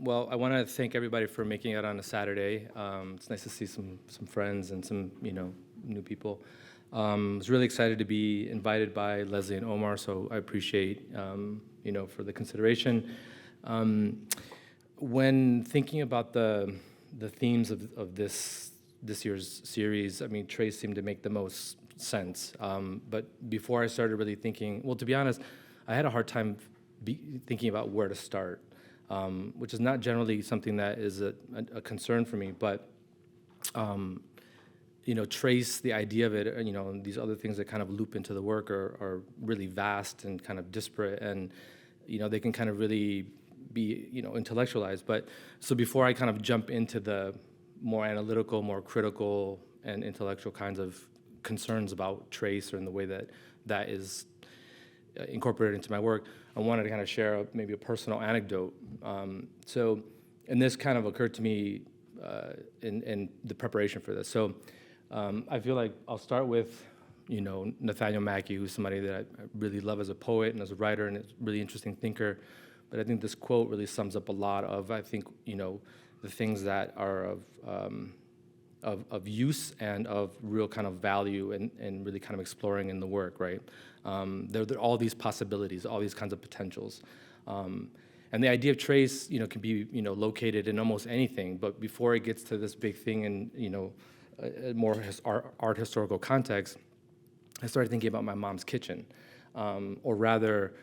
Well, I want to thank everybody for making it on a Saturday. It's nice to see some friends and some new people. I was really excited to be invited by Leslie and Omar, so I appreciate for the consideration. When thinking about the themes of this year's series, I mean, trace seemed to make the most sense. But before I started really thinking, well, to be honest, I had a hard time thinking about where to start, which is not generally something that is a concern for me, but trace, the idea of it, and these other things that kind of loop into the work are really vast and kind of disparate, and they can kind of really be intellectualized. But so before I kind of jump into the more analytical, more critical, and intellectual kinds of concerns about trace, or in the way that is incorporated into my work, I wanted to kind of share maybe a personal anecdote. And this kind of occurred to me in the preparation for this. So I feel like I'll start with, Nathaniel Mackey, who's somebody that I really love as a poet and as a writer and a really interesting thinker. But I think this quote really sums up a lot of, I think, the things that are of use and of real kind of value and really kind of exploring in the work, right? There are all these possibilities, all these kinds of potentials. And the idea of trace, can be, located in almost anything. But before it gets to this big thing in, a more art historical context, I started thinking about my mom's kitchen, or rather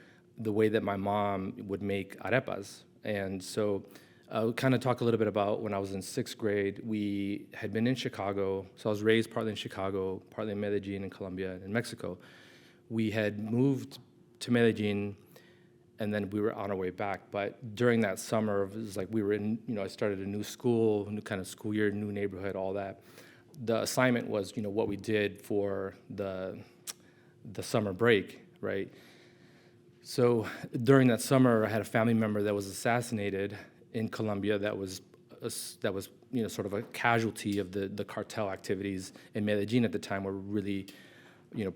the way that my mom would make arepas. And so I'll kind of talk a little bit about when I was in 6th grade. We had been in Chicago, so I was raised partly in Chicago, partly in Medellin in Colombia and in Mexico. We had moved to Medellin, and then we were on our way back. But during that summer, it was like we were in, I started a new school, new kind of school year, new neighborhood, all that. The assignment was, what we did for the summer break, right? So during that summer, I had a family member that was assassinated in Colombia that was sort of a casualty of the cartel activities in Medellin at the time, were really,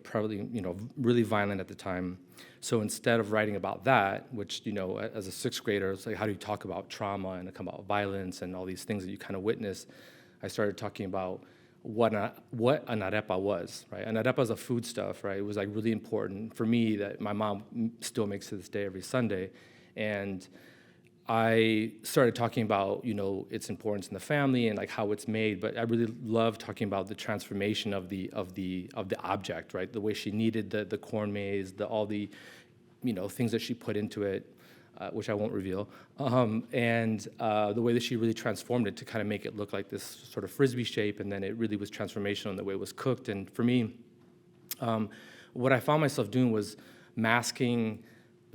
probably, really violent at the time. So instead of writing about that, which, as a 6th grader, it's like, how do you talk about trauma and about violence and all these things that you kind of witness? I started talking about what an arepa was, right? An arepa is a foodstuff, right? It was like really important for me that my mom still makes to this day every Sunday. And I started talking about, its importance in the family and like how it's made, but I really love talking about the transformation of the object, right? The way she kneaded the corn maze, all the, things that she put into it, which I won't reveal, and the way that she really transformed it to kind of make it look like this sort of frisbee shape, and then it really was transformational in the way it was cooked. And for me, what I found myself doing was masking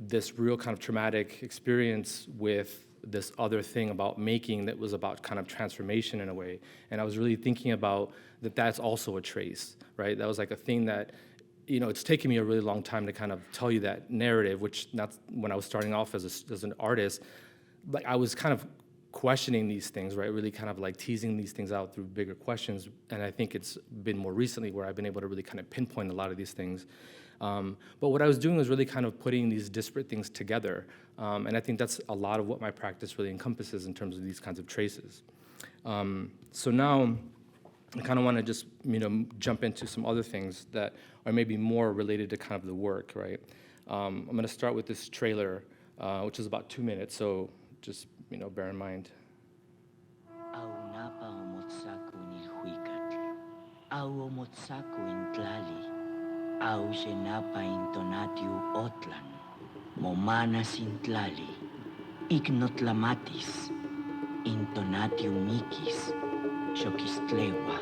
this real kind of traumatic experience with this other thing about making that was about kind of transformation in a way. And I was really thinking about that's also a trace, right? That was like a thing that, it's taken me a really long time to kind of tell you that narrative, which not when I was starting off as an artist, like I was kind of questioning these things, right? Really kind of like teasing these things out through bigger questions. And I think it's been more recently where I've been able to really kind of pinpoint a lot of these things. But what I was doing was really kind of putting these disparate things together. And I think that's a lot of what my practice really encompasses in terms of these kinds of traces. So now I kind of want to just, jump into some other things that are maybe more related to kind of the work, right? I'm going to start with this trailer, which is about 2 minutes, so just, bear in mind. Au senapa intonatiu otlan, momana sintlali, ignotlamatis, intonatiu mikis, xokistlewa.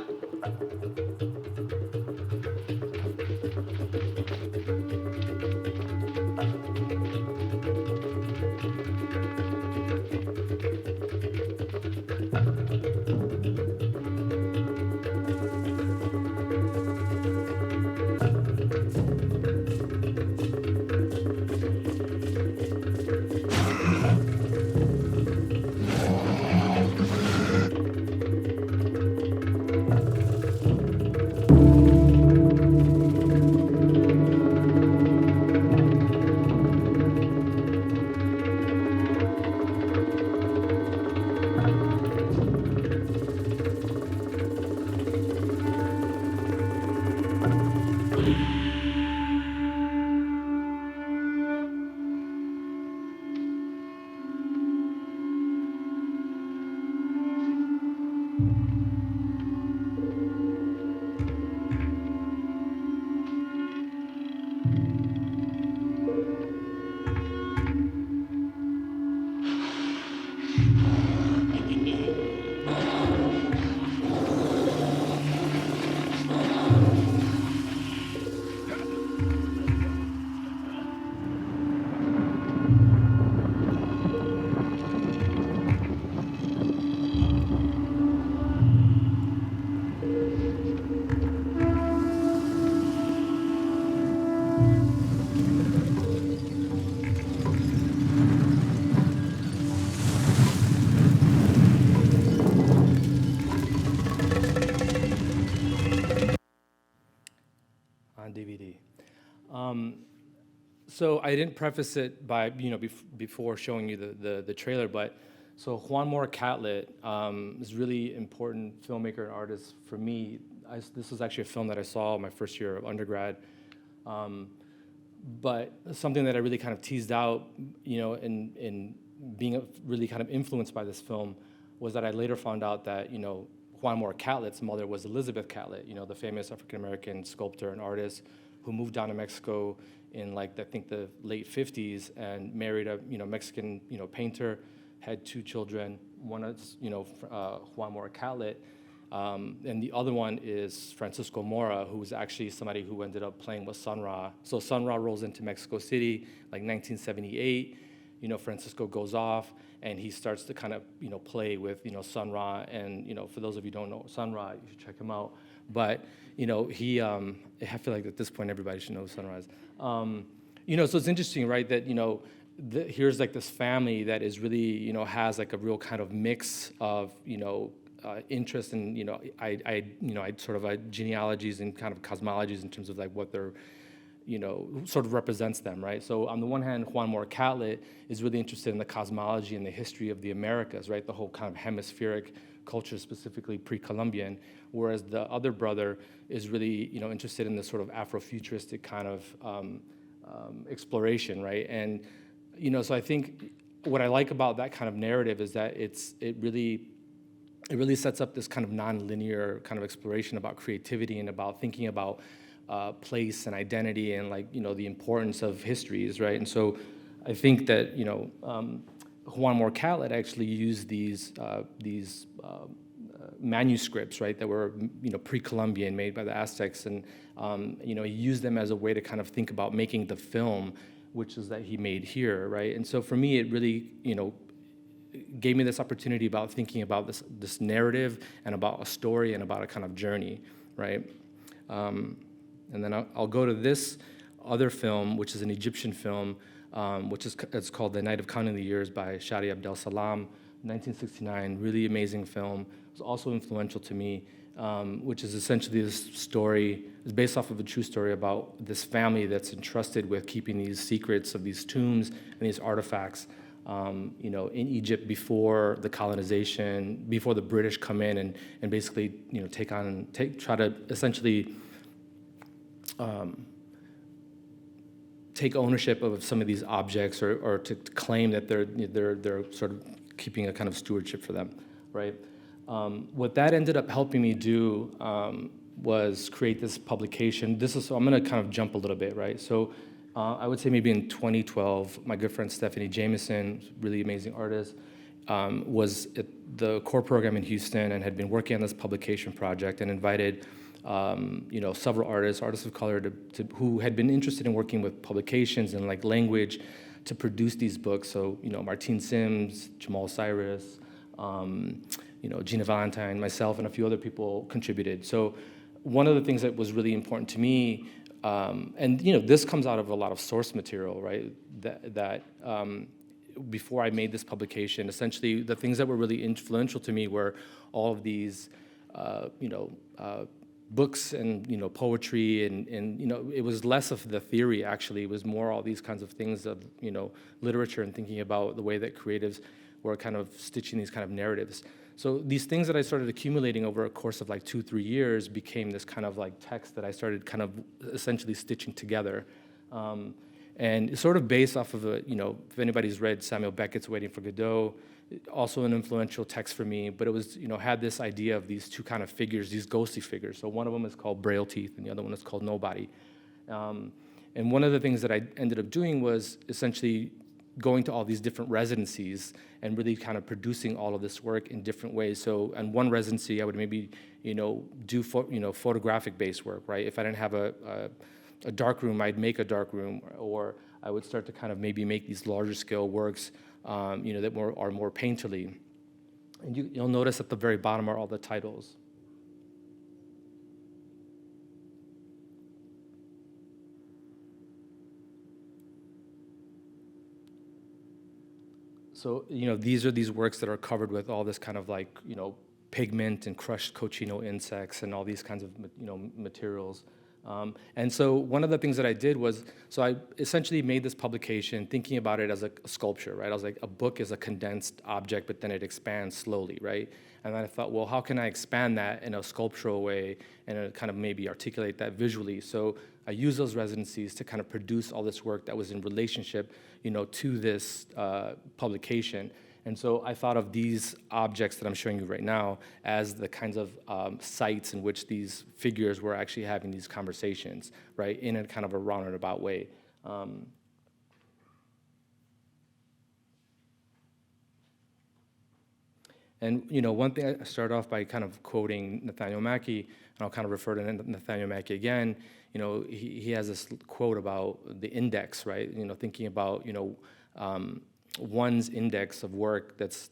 So I didn't preface it by, before showing you the trailer, but so Juan Mora Catlett is a really important filmmaker and artist for me. This was actually a film that I saw my first year of undergrad. But something that I really kind of teased out, in being really kind of influenced by this film was that I later found out that, Juan Mora Catlett's mother was Elizabeth Catlett, the famous African-American sculptor and artist who moved down to Mexico in I think the late 50s and married a, Mexican, painter, had 2 children. One is, Juan Mora Catlett, and the other one is Francisco Mora, who was actually somebody who ended up playing with Sun Ra. So Sun Ra rolls into Mexico City, 1978. Francisco goes off, and he starts to kind of, play with, Sun Ra. And, for those of you who don't know Sun Ra, you should check him out. But, he, I feel like at this point, everybody should know who Sun Ra is. So it's interesting, right, that, here's this family that is really, has a real kind of mix of, interest in, I sort of genealogies and kind of cosmologies in terms of what they're, sort of represents them, right? So on the one hand, Juan Mora Catlett is really interested in the cosmology and the history of the Americas, right? The whole kind of hemispheric culture, specifically pre-Columbian, whereas the other brother is really, interested in this sort of Afrofuturistic kind of exploration, right? And, so I think what I like about that kind of narrative is that it really sets up this kind of nonlinear kind of exploration about creativity and about thinking about place and identity and the importance of histories, right? And so I think that Juan Mora Catlett actually used these manuscripts, right, that were pre-Columbian, made by the Aztecs, and he used them as a way to kind of think about making the film, which is that he made here, right? And so for me, it really gave me this opportunity about thinking about this narrative and about a story and about a kind of journey, right? And then I'll go to this other film, which is an Egyptian film, it's called The Night of Counting the Years by Shadi Abdel Salam, 1969, really amazing film. It was also influential to me, which is essentially this story, is based off of a true story about this family that's entrusted with keeping these secrets of these tombs and these artifacts, in Egypt before the colonization, before the British come in and basically, try to essentially take ownership of some of these objects or to claim that they're sort of keeping a kind of stewardship for them, right? What that ended up helping me do was create this publication. So I'm gonna kind of jump a little bit, right? So I would say maybe in 2012, my good friend Stephanie Jameson, really amazing artist, was at the core program in Houston and had been working on this publication project and invited several artists of color who had been interested in working with publications and language to produce these books. So, Martine Sims, Jamal Cyrus, Gina Valentine, myself, and a few other people contributed. So one of the things that was really important to me, and this comes out of a lot of source material, right? That before I made this publication, essentially the things that were really influential to me were all of these, books and poetry and it was less of the theory. Actually, it was more all these kinds of things of literature and thinking about the way that creatives were kind of stitching these kind of narratives. So these things that I started accumulating over a course of 2-3 years became this kind of text that I started kind of essentially stitching together. And it's sort of based off of if anybody's read Samuel Beckett's Waiting for Godot, also an influential text for me, but it was, had this idea of these two kind of figures, these ghostly figures. So one of them is called Braille Teeth and the other one is called Nobody. And one of the things that I ended up doing was essentially going to all these different residencies and really kind of producing all of this work in different ways. So in one residency, I would maybe, do photographic-based work, right? If I didn't have a dark room, I'd make a dark room, or I would start to kind of maybe make these larger scale works, that are more painterly. And you'll notice at the very bottom are all the titles. So, these are these works that are covered with all this kind of pigment and crushed cochino insects and all these kinds of, materials. And so one of the things that I did was, so I essentially made this publication thinking about it as a sculpture, right? I was like, a book is a condensed object, but then it expands slowly, right? And then I thought, well, how can I expand that in a sculptural way and kind of maybe articulate that visually? So I used those residencies to kind of produce all this work that was in relationship, to this publication. And so I thought of these objects that I'm showing you right now as the kinds of sites in which these figures were actually having these conversations, right, in a kind of a roundabout way. And one thing, I start off by kind of quoting Nathaniel Mackey, and I'll kind of refer to Nathaniel Mackey again. He has this quote about the index, right? Thinking about one's index of work that's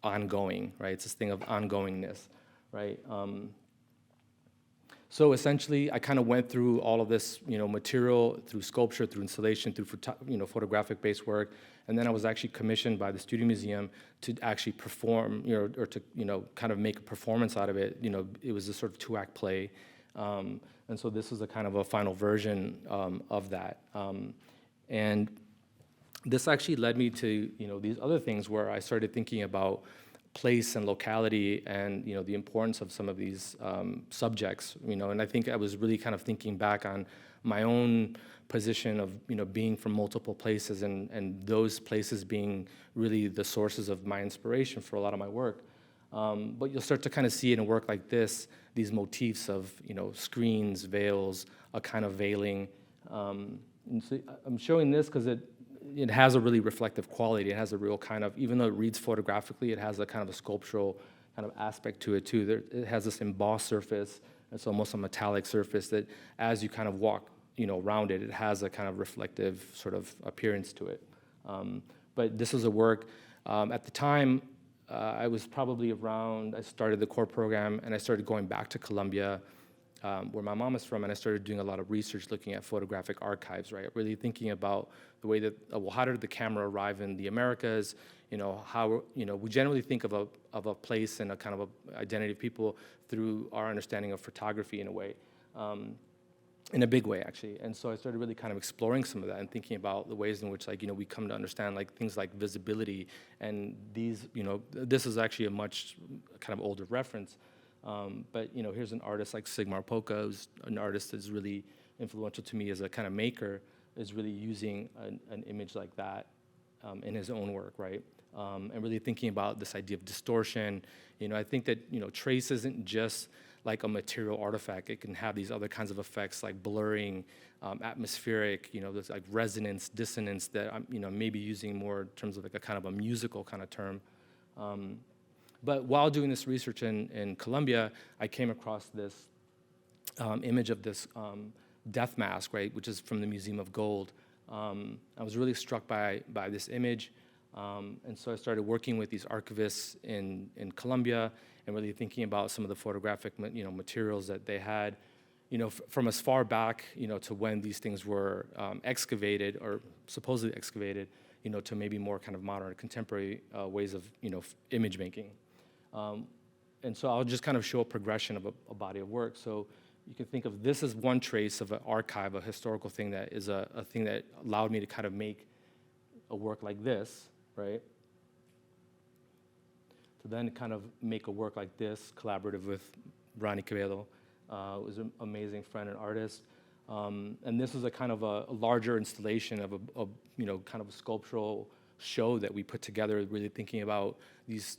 ongoing, right? It's this thing of ongoingness, right? So essentially, I kind of went through all of this, material through sculpture, through installation, through photographic-based work, and then I was actually commissioned by the Studio Museum to actually perform, or to kind of make a performance out of it. It was a sort of 2-act play, and so this is a kind of a final version of that, and this actually led me to these other things where I started thinking about place and locality and the importance of some of these subjects, and I think I was really kind of thinking back on my own position of being from multiple places and those places being really the sources of my inspiration for a lot of my work. But you'll start to kind of see it in work like this, these motifs of screens, veils, a kind of veiling. And so I'm showing this because it has a really reflective quality. It has a real kind of, even though it reads photographically, it has a kind of a sculptural kind of aspect to it too. It has this embossed surface. It's almost a metallic surface that as you kind of walk, around it, it has a kind of reflective sort of appearance to it. But this is a work, at the time, I was probably around, I started the core program and I started going back to Colombia, where my mom is from, and I started doing a lot of research looking at photographic archives, right? Really thinking about the way that, how did the camera arrive in the Americas? How, we generally think of a place and a kind of a identity of people through our understanding of photography in a way, in a big way, actually. And so I started really kind of exploring some of that and thinking about the ways in which, we come to understand, things like visibility. And these, this is actually a much kind of older reference. But here's an artist like Sigmar Polka, who's an artist that's really influential to me as a kind of maker, is really using an image like that in his own work, right? And really thinking about this idea of distortion. I think that trace isn't just like a material artifact. It can have these other kinds of effects like blurring, atmospheric, there's like resonance, dissonance that I'm maybe using more in terms of like a kind of a musical kind of term. But while doing this research in Colombia, I came across this image of this death mask, right, which is from the Museum of Gold. I was really struck by this image, and so I started working with these archivists in Colombia and really thinking about some of the photographic materials that they had, from as far back to when these things were excavated or supposedly excavated, to maybe more kind of modern contemporary ways of image making. And so I'll just kind of show a progression of a body of work. So you can think of this as one trace of an archive, a historical thing that is a thing that allowed me to kind of make a work like this, right? To then kind of make a work like this, collaborative with Ronnie Quevedo, who's an amazing friend and artist. And this is a kind of a larger installation of a kind of a sculptural show that we put together, really thinking about these,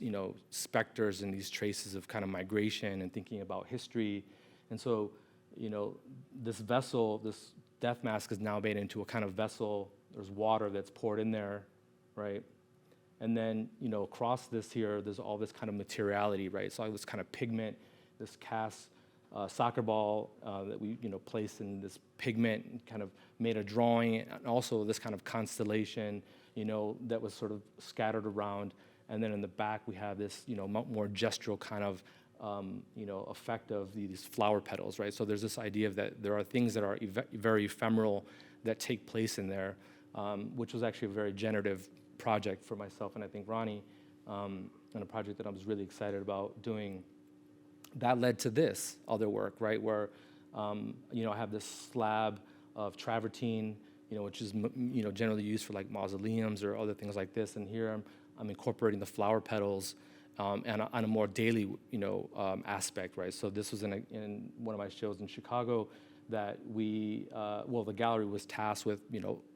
specters and these traces of kind of migration and thinking about history. And so, this vessel, this death mask is now made into a kind of vessel. There's water that's poured in there, right? And then, across this here, there's all this kind of materiality, right? So all this kind of pigment, this cast soccer ball that we, placed in this pigment and kind of made a drawing, and also this kind of constellation, that was sort of scattered around. And then in the back, we have this, more gestural kind of, effect of these flower petals, right? So there's this idea of that there are things that are very ephemeral that take place in there, which was actually a very generative project for myself and I think Ronnie, and a project that I was really excited about doing. That led to this other work, right, where I have this slab of travertine, which is generally used for like mausoleums or other things like this. And here I'm incorporating the flower petals and on a more daily aspect, right? So this was in one of my shows in Chicago that the gallery was tasked with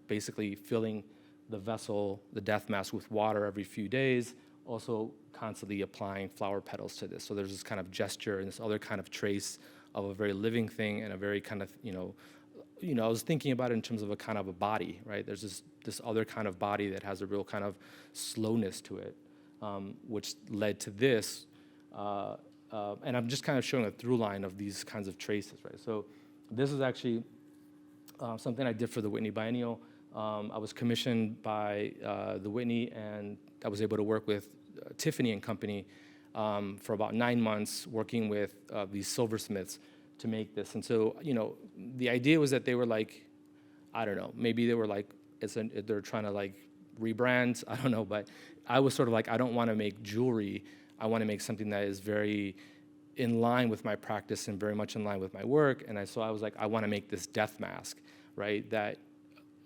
basically filling the vessel, the death mask, with water every few days, also constantly applying flower petals to this. So there's this kind of gesture and this other kind of trace of a very living thing and a very kind of, I was thinking about it in terms of a kind of a body, right? There's this other kind of body that has a real kind of slowness to it, which led to this. And I'm just kind of showing a through line of these kinds of traces, right? So this is actually something I did for the Whitney Biennial. I was commissioned by the Whitney, and I was able to work with Tiffany and Company for about 9 months, working with these silversmiths to make this. And so, the idea was that they were like, I don't know, maybe they were like, they're trying to like rebrand, I don't know, but I was sort of like, I don't want to make jewelry. I want to make something that is very in line with my practice and very much in line with my work. And so I was like, I want to make this death mask, right? That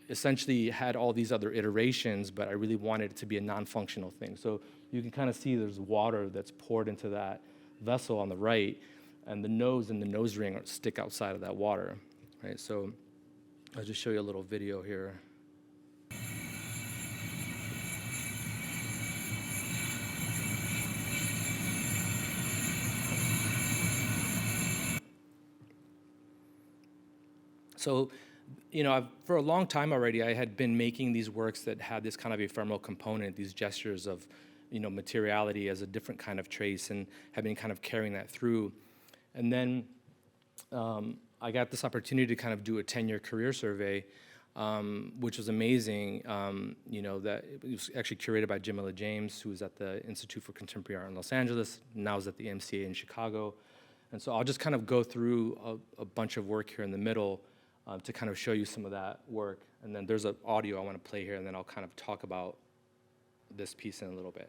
essentially had all these other iterations, but I really wanted it to be a non-functional thing. So you can kind of see there's water that's poured into that vessel on the right, and the nose and the nose ring stick outside of that water, right? So I'll just show you a little video here. So, for a long time already, I had been making these works that had this kind of ephemeral component, these gestures of, materiality as a different kind of trace, and have been kind of carrying that through. And then I got this opportunity to kind of do a 10-year career survey, which was amazing. That it was actually curated by Jamila James, who was at the Institute for Contemporary Art in Los Angeles, now is at the MCA in Chicago. And so I'll just kind of go through a bunch of work here in the middle to kind of show you some of that work. And then there's an audio I want to play here, and then I'll kind of talk about this piece in a little bit.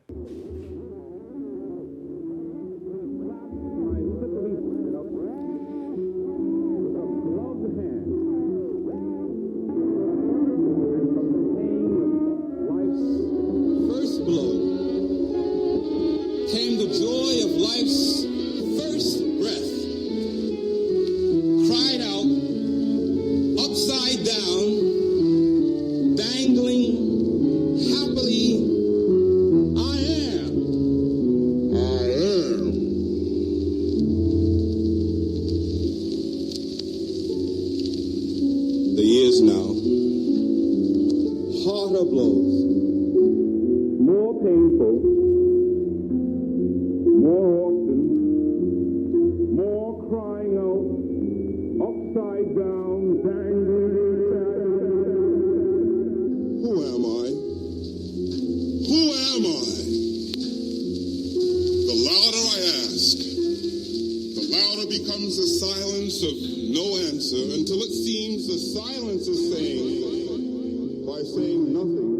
First blow came the joy of life's first breath, cried out, upside down, dangling, happily, I am. The years now, harder blows, more painful, more often, more crying out, upside down, dangling. Who am I? Who am I? The louder I ask, the louder becomes the silence of no answer, until it seems the silence is saying, by saying nothing,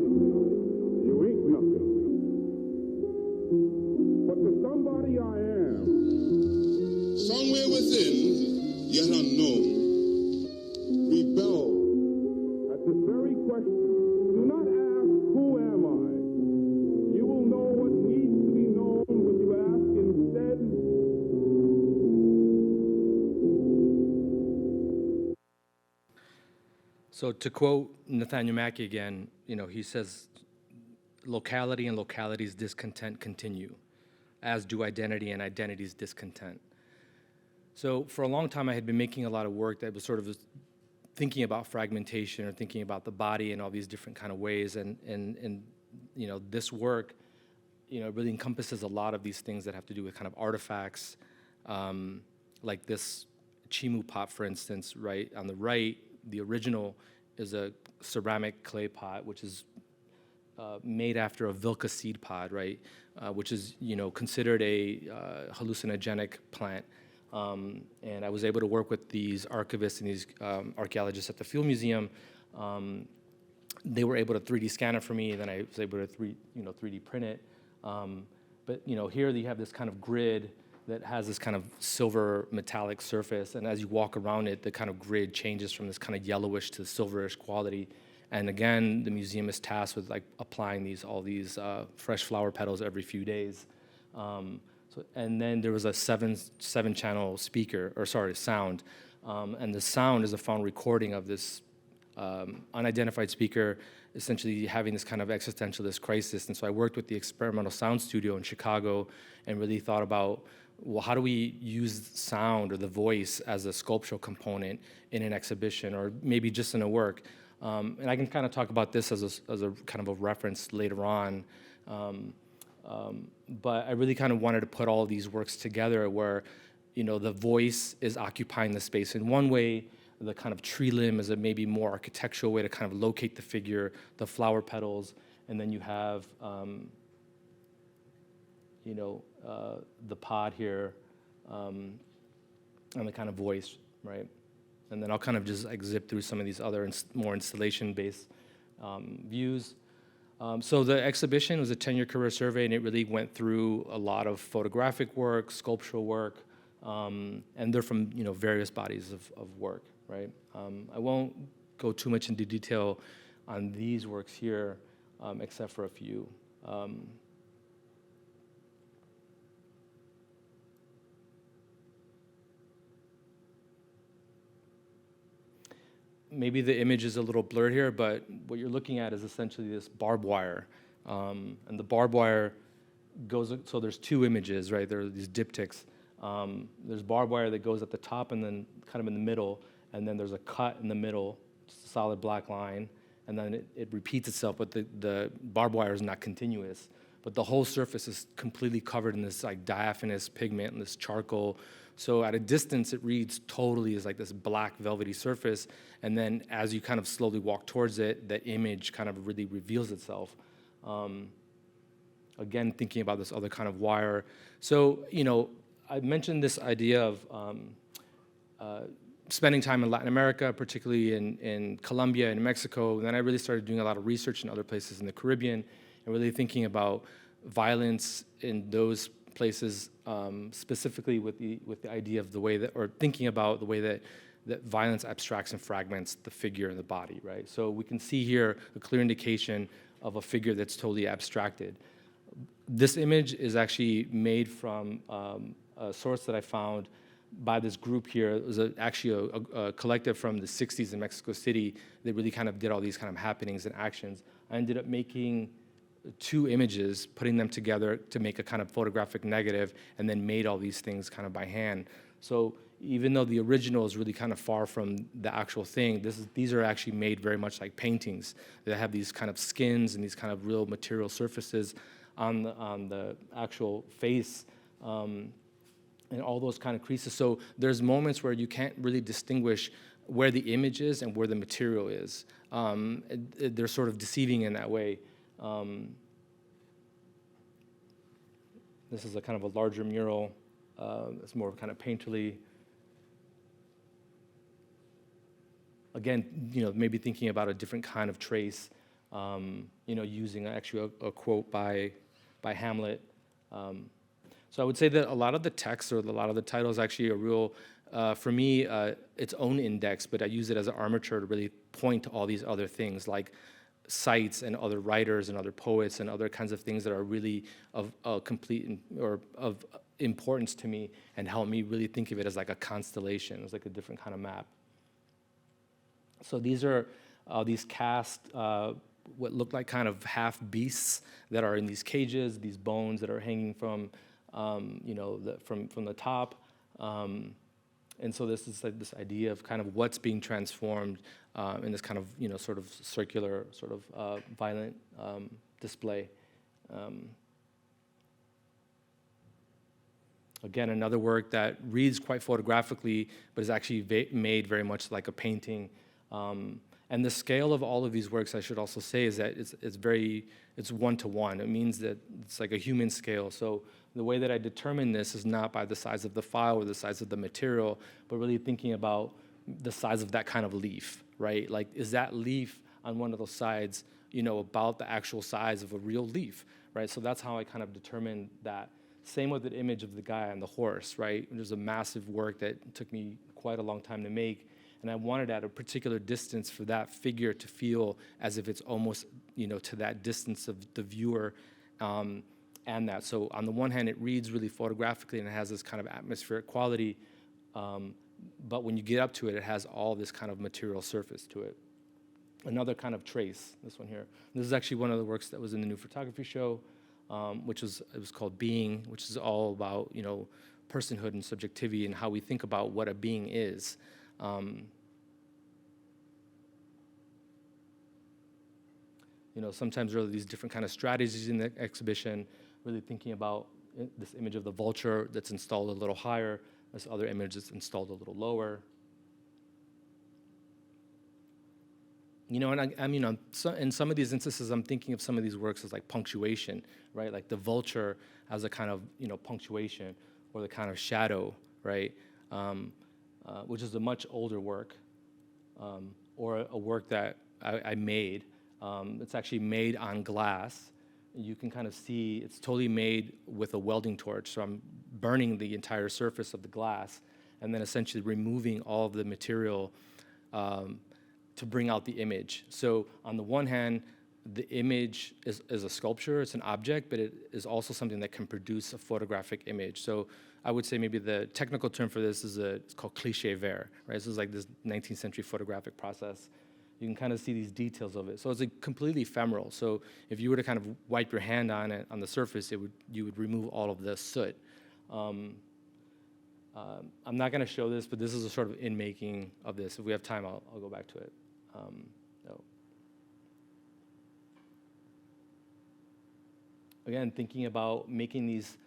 you ain't nothing. But the somebody I am, somewhere within, yet unknown, rebel at this very question. Do not ask, who am I? You will know what needs to be known when you ask instead. So to quote Nathaniel Mackey again, he says, locality and locality's discontent continue, as do identity and identity's discontent. So for a long time, I had been making a lot of work that was sort of thinking about fragmentation or thinking about the body in all these different kind of ways. And this work, really encompasses a lot of these things that have to do with kind of artifacts, like this chimu pot, for instance, right? On the right, the original is a ceramic clay pot, which is made after a vilca seed pod, right? Which is, considered a hallucinogenic plant. And I was able to work with these archivists and these archaeologists at the Field Museum. They were able to 3D scan it for me, and then I was able to 3D print it. But here you have this kind of grid that has this kind of silver metallic surface, and as you walk around it, the kind of grid changes from this kind of yellowish to silverish quality. And again, the museum is tasked with like applying all these fresh flower petals every few days. And then there was a seven channel sound, and the sound is a found recording of this unidentified speaker essentially having this kind of existentialist crisis. And so I worked with the Experimental Sound Studio in Chicago and really thought about, well, how do we use sound or the voice as a sculptural component in an exhibition or maybe just in a work? And I can kind of talk about this as a kind of a reference later on. But I really kind of wanted to put all of these works together where, the voice is occupying the space in one way, the kind of tree limb is a maybe more architectural way to kind of locate the figure, the flower petals, and then you have, the pod here, and the kind of voice, right? And then I'll kind of just zip through some of these other more installation-based views. So the exhibition was a 10-year career survey, and it really went through a lot of photographic work, sculptural work, and they're from various bodies of work, right? I won't go too much into detail on these works here, except for a few. Maybe the image is a little blurred here, but what you're looking at is essentially this barbed wire. And the barbed wire goes, so there's two images, right? There are these diptychs. There's barbed wire that goes at the top and then kind of in the middle, and then there's a cut in the middle, solid black line, and then it repeats itself, but the barbed wire is not continuous. But the whole surface is completely covered in this like diaphanous pigment and this charcoal. So at a distance, it reads totally as like this black velvety surface. And then as you kind of slowly walk towards it, the image kind of really reveals itself. Again, thinking about this other kind of wire. So, I mentioned this idea of spending time in Latin America, particularly in Colombia and Mexico. And then I really started doing a lot of research in other places in the Caribbean and really thinking about violence in those places, specifically with the idea of the way that, or thinking about the way that violence abstracts and fragments the figure and the body, right? So we can see here a clear indication of a figure that's totally abstracted. This image is actually made from a source that I found by this group here. It was actually a collective from the 60s in Mexico City that really kind of did all these kind of happenings and actions. I ended up making two images, putting them together to make a kind of photographic negative, and then made all these things kind of by hand. So even though the original is really kind of far from the actual thing, these are actually made very much like paintings that have these kind of skins and these kind of real material surfaces on the actual face, and all those kind of creases. So there's moments where you can't really distinguish where the image is and where the material is. They're sort of deceiving in that way. This is a kind of a larger mural. It's more kind of painterly. Again, maybe thinking about a different kind of trace, using actually a quote by Hamlet. So I would say that a lot of the text or a lot of the titles actually are real, for me, its own index, but I use it as an armature to really point to all these other things like sites and other writers and other poets and other kinds of things that are really of complete or of importance to me and help me really think of it as like a constellation. It's like a different kind of map. So these are these cast, what look like kind of half beasts that are in these cages, these bones that are hanging from, from the top. And so this is like this idea of kind of what's being transformed in this kind of, sort of circular, sort of violent display. Again, another work that reads quite photographically, but is actually made very much like a painting. And the scale of all of these works, I should also say, is that it's one-to-one. It means that it's like a human scale. So the way that I determine this is not by the size of the file or the size of the material, but really thinking about the size of that kind of leaf, right? Like, is that leaf on one of those sides, about the actual size of a real leaf, right? So that's how I kind of determine that. Same with the image of the guy on the horse, right? There's a massive work that took me quite a long time to make, and I wanted at a particular distance for that figure to feel as if it's almost, to that distance of the viewer, and that. So on the one hand, it reads really photographically and it has this kind of atmospheric quality, but when you get up to it, it has all this kind of material surface to it. Another kind of trace, this one here. This is actually one of the works that was in the New Photography Show, it was called Being, which is all about, personhood and subjectivity and how we think about what a being is. Sometimes there are these different kind of strategies in the exhibition, really thinking about this image of the vulture that's installed a little higher, this other image that's installed a little lower. And in some of these instances, I'm thinking of some of these works as like punctuation, right? Like the vulture as a kind of, punctuation, or the kind of shadow, right? Which is a much older work, or a work that I made. It's actually made on glass. You can kind of see it's totally made with a welding torch. So I'm burning the entire surface of the glass and then essentially removing all of the material to bring out the image. So on the one hand, the image is a sculpture, it's an object, but it is also something that can produce a photographic image. So I would say maybe the technical term for this is it's called cliché vert, right? This is like this 19th century photographic process. You can kind of see these details of it. So it's completely ephemeral. So if you were to kind of wipe your hand on it, on the surface, you would remove all of the soot. I'm not going to show this, but this is a sort of in-making of this. If we have time, I'll go back to it. No. Again, thinking about making these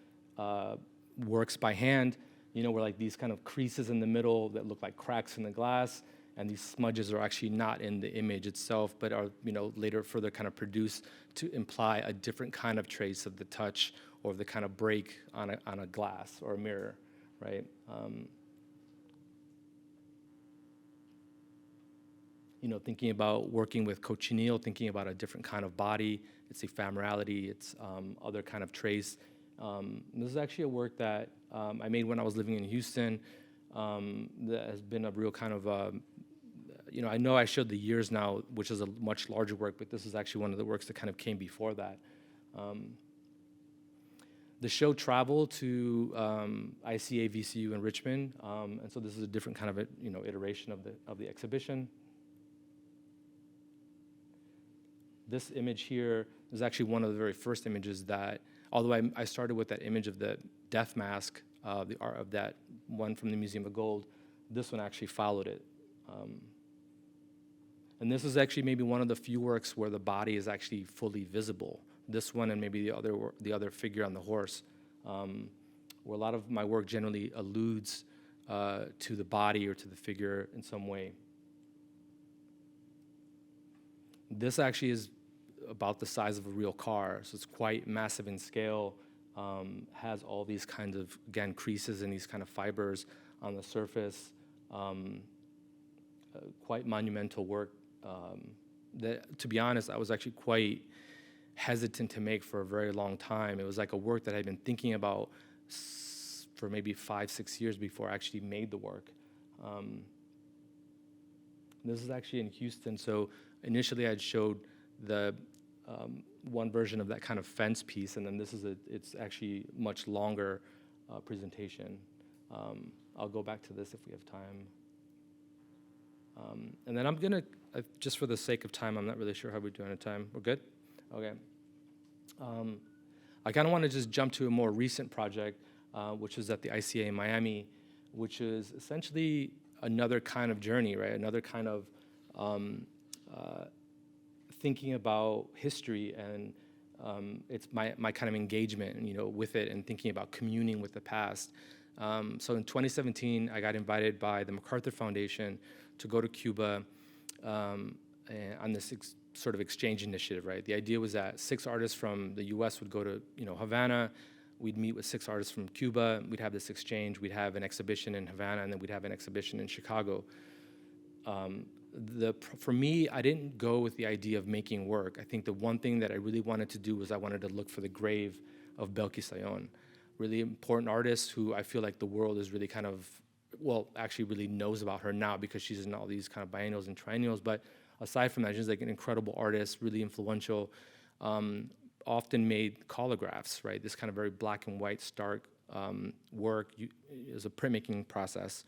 works by hand, where like these kind of creases in the middle that look like cracks in the glass, and these smudges are actually not in the image itself, but are later further kind of produced to imply a different kind of trace of the touch or the kind of break on a glass or a mirror, right? Thinking about working with cochineal, thinking about a different kind of body, its ephemerality, its other kind of trace. This is actually a work that I made when I was living in Houston. That has been a real kind of, I know I showed the Years Now, which is a much larger work, but this is actually one of the works that kind of came before that. The show traveled to ICA, VCU in Richmond, and so this is a different kind of iteration of the exhibition. This image here is actually one of the very first images that, although I started with that image of the death mask, the art of that one from the Museum of Gold, this one actually followed it. And this is actually maybe one of the few works where the body is actually fully visible. This one and maybe the other figure on the horse, where a lot of my work generally alludes to the body or to the figure in some way. This actually is about the size of a real car, so it's quite massive in scale, has all these kinds of, again, creases and these kind of fibers on the surface, quite monumental work that, to be honest, I was actually quite hesitant to make for a very long time. It was like a work that I'd been thinking about for maybe 5-6 years before I actually made the work. This is actually in Houston, so initially I'd showed the one version of that kind of fence piece, and then this is it's actually much longer presentation. I'll go back to this if we have time. And then I'm gonna, just for the sake of time, I'm not really sure how we're doing at time. We're good? Okay. I kind of want to just jump to a more recent project, which is at the ICA in Miami, which is essentially another kind of journey, right? Another kind of thinking about history and it's my kind of engagement, with it and thinking about communing with the past. So in 2017, I got invited by the MacArthur Foundation to go to Cuba on this sort of exchange initiative, right? The idea was that 6 artists from the U.S. would go to, Havana. We'd meet with 6 artists from Cuba. We'd have this exchange. We'd have an exhibition in Havana, and then we'd have an exhibition in Chicago. For me, I didn't go with the idea of making work. I think the one thing that I really wanted to do was I wanted to look for the grave of Belkis Sayon. really important artist who I feel like the world is really kind of, well, actually really knows about her now because she's in all these kind of biennials and triennials. But aside from that, she's like an incredible artist, really influential, often made collagraphs, right? This kind of very black and white, stark work is a printmaking process.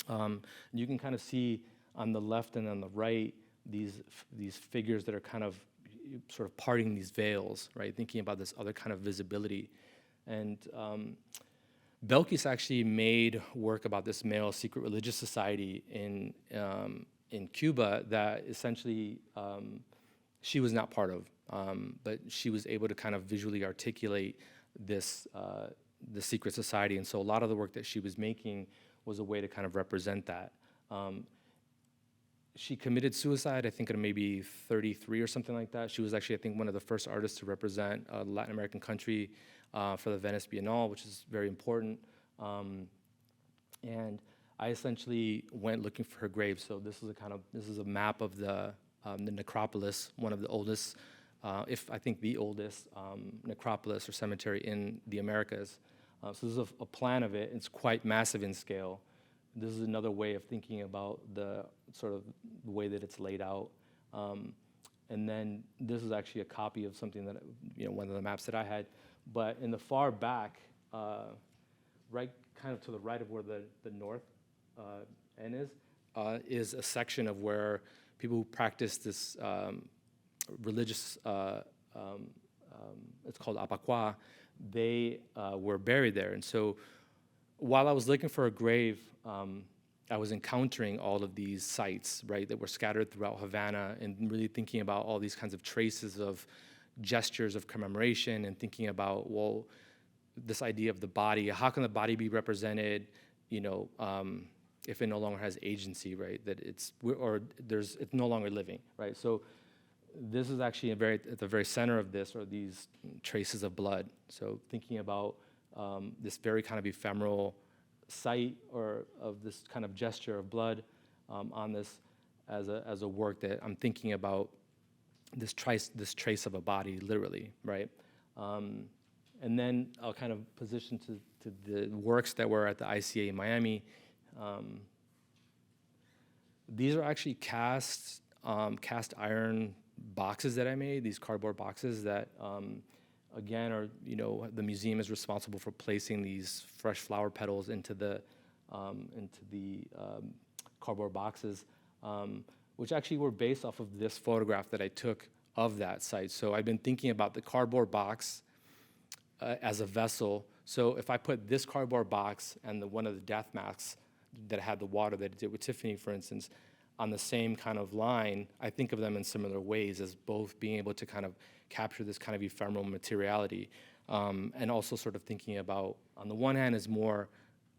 You can kind of see on the left and on the right these figures that are kind of sort of parting these veils, right? Thinking about this other kind of visibility. And Belkis actually made work about this male secret religious society in Cuba that essentially she was not part of, but she was able to kind of visually articulate this the secret society. And so a lot of the work that she was making was a way to kind of represent that. She committed suicide, I think, at maybe 33 or something like that. She was actually, I think, one of the first artists to represent a Latin American country for the Venice Biennale, which is very important. And I essentially went looking for her grave. So this is a map of the necropolis, one of the oldest, if I think the oldest necropolis or cemetery in the Americas. So this is a plan of it. It's quite massive in scale. This is another way of thinking about the sort of the way that it's laid out. And then this is actually a copy of something that, one of the maps that I had. But in the far back, right kind of to the right of where the north end is a section of where people who practice this religious, it's called apacua, they were buried there. And so while I was looking for a grave, I was encountering all of these sites, right, that were scattered throughout Havana, and really thinking about all these kinds of traces of gestures of commemoration, and thinking about, well, this idea of the body, how can the body be represented, if it no longer has agency, right, that it's no longer living, right? So this is actually at the very center of this are these traces of blood. So thinking about this very kind of ephemeral site or of this kind of gesture of blood on this as a work that I'm thinking about this trace of a body, literally, right? And then I'll kind of position to the works that were at the ICA in Miami. These are actually cast iron boxes that I made, these cardboard boxes that, again, are, the museum is responsible for placing these fresh flower petals into the cardboard boxes, which actually were based off of this photograph that I took of that site. So I've been thinking about the cardboard box as a vessel. So if I put this cardboard box and one of the death masks that had the water that I did with Tiffany, for instance, on the same kind of line, I think of them in similar ways as both being able to kind of capture this kind of ephemeral materiality, and also sort of thinking about, on the one hand, is more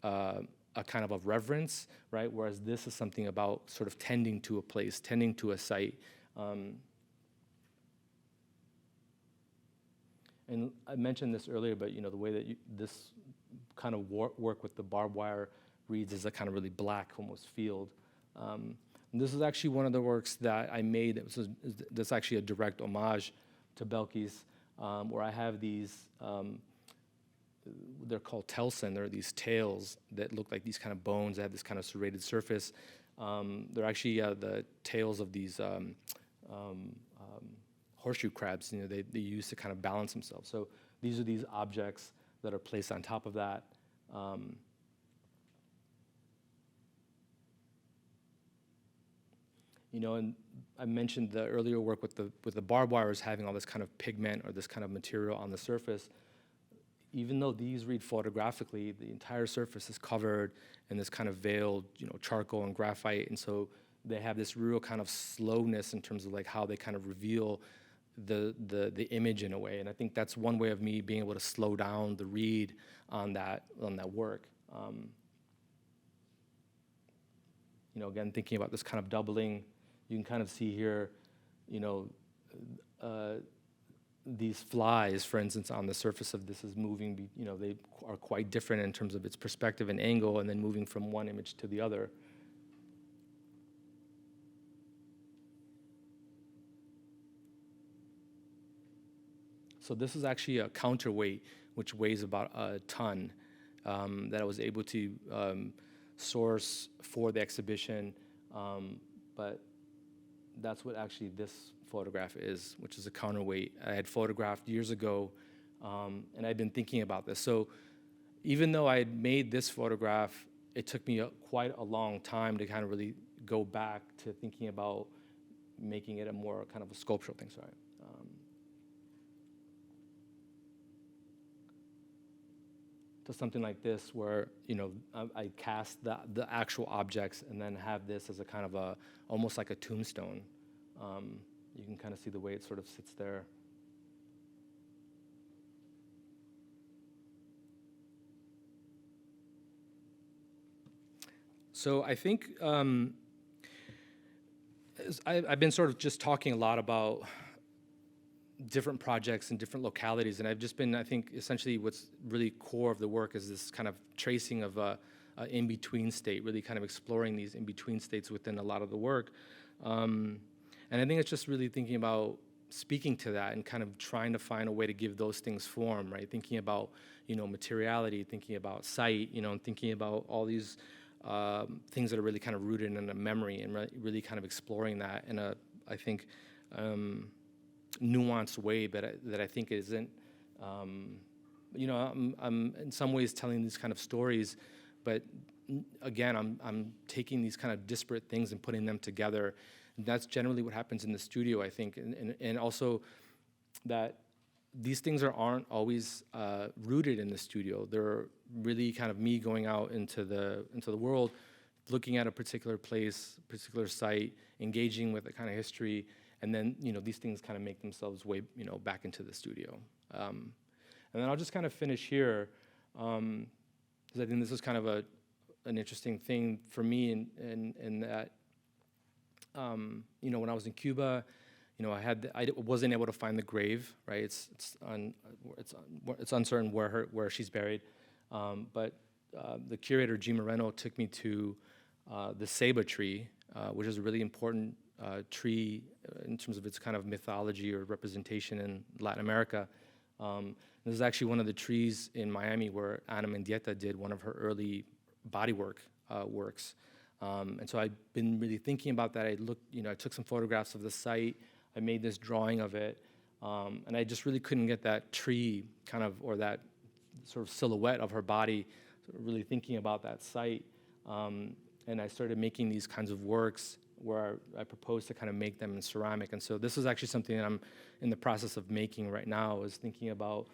a kind of reverence, right? Whereas this is something about sort of tending to a place, tending to a site. And I mentioned this earlier, but the way that this kind of work with the barbed wire reads as a kind of really black, almost field. And this is actually one of the works that I made that's actually a direct homage to Belkis, where I have these, they're called telson. They're these tails that look like these kind of bones that have this kind of serrated surface. They're actually the tails of these horseshoe crabs, they use to kind of balance themselves. So these are these objects that are placed on top of that. And I mentioned the earlier work with the barbed wires having all this kind of pigment or this kind of material on the surface. Even though these read photographically, the entire surface is covered in this kind of veiled, charcoal and graphite, and so they have this real kind of slowness in terms of like how they kind of reveal the image in a way. And I think that's one way of me being able to slow down the read on that work. Again, thinking about this kind of doubling, you can kind of see here, these flies, for instance, on the surface of this is moving, they are quite different in terms of its perspective and angle, and then moving from one image to the other. So this is actually a counterweight which weighs about a ton, that I was able to source for the exhibition. But that's what actually this photograph is, which is a counterweight. I had photographed years ago, and I'd been thinking about this. So even though I had made this photograph, it took me quite a long time to kind of really go back to thinking about making it a more kind of a sculptural thing. Sorry. To something like this, where I cast the actual objects and then have this as a kind of almost like a tombstone. You can kind of see the way it sort of sits there. So I think I've been sort of just talking a lot about different projects in different localities, and I've just been, I think, essentially what's really core of the work is this kind of tracing of a in-between state, really kind of exploring these in-between states within a lot of the work. And I think it's just really thinking about speaking to that and kind of trying to find a way to give those things form, right? Thinking about, materiality, thinking about sight, and thinking about all these things that are really kind of rooted in a memory, and really kind of exploring that in a, I think, nuanced way, but that I think isn't, I'm in some ways telling these kind of stories, but again, I'm taking these kind of disparate things and putting them together. And that's generally what happens in the studio, I think, and also that these things aren't always rooted in the studio. They're really kind of me going out into the world, looking at a particular place, particular site, engaging with a kind of history, and then these things kind of make themselves way back into the studio. And then I'll just kind of finish here, because I think this is kind of an interesting thing for me, in that when I was in Cuba, I wasn't able to find the grave, right? It's uncertain where she's buried, but the curator G. Moreno took me to the ceiba tree, which is a really important tree in terms of its kind of mythology or representation in Latin America. This is actually one of the trees in Miami where Ana Mendieta did one of her early bodywork works. And so I've been really thinking about that. I took some photographs of the site. I made this drawing of it, and I just really couldn't get that tree kind of, or that sort of silhouette of her body, sort of really thinking about that site. And I started making these kinds of works where I proposed to kind of make them in ceramic. And so this is actually something that I'm in the process of making right now, is thinking about,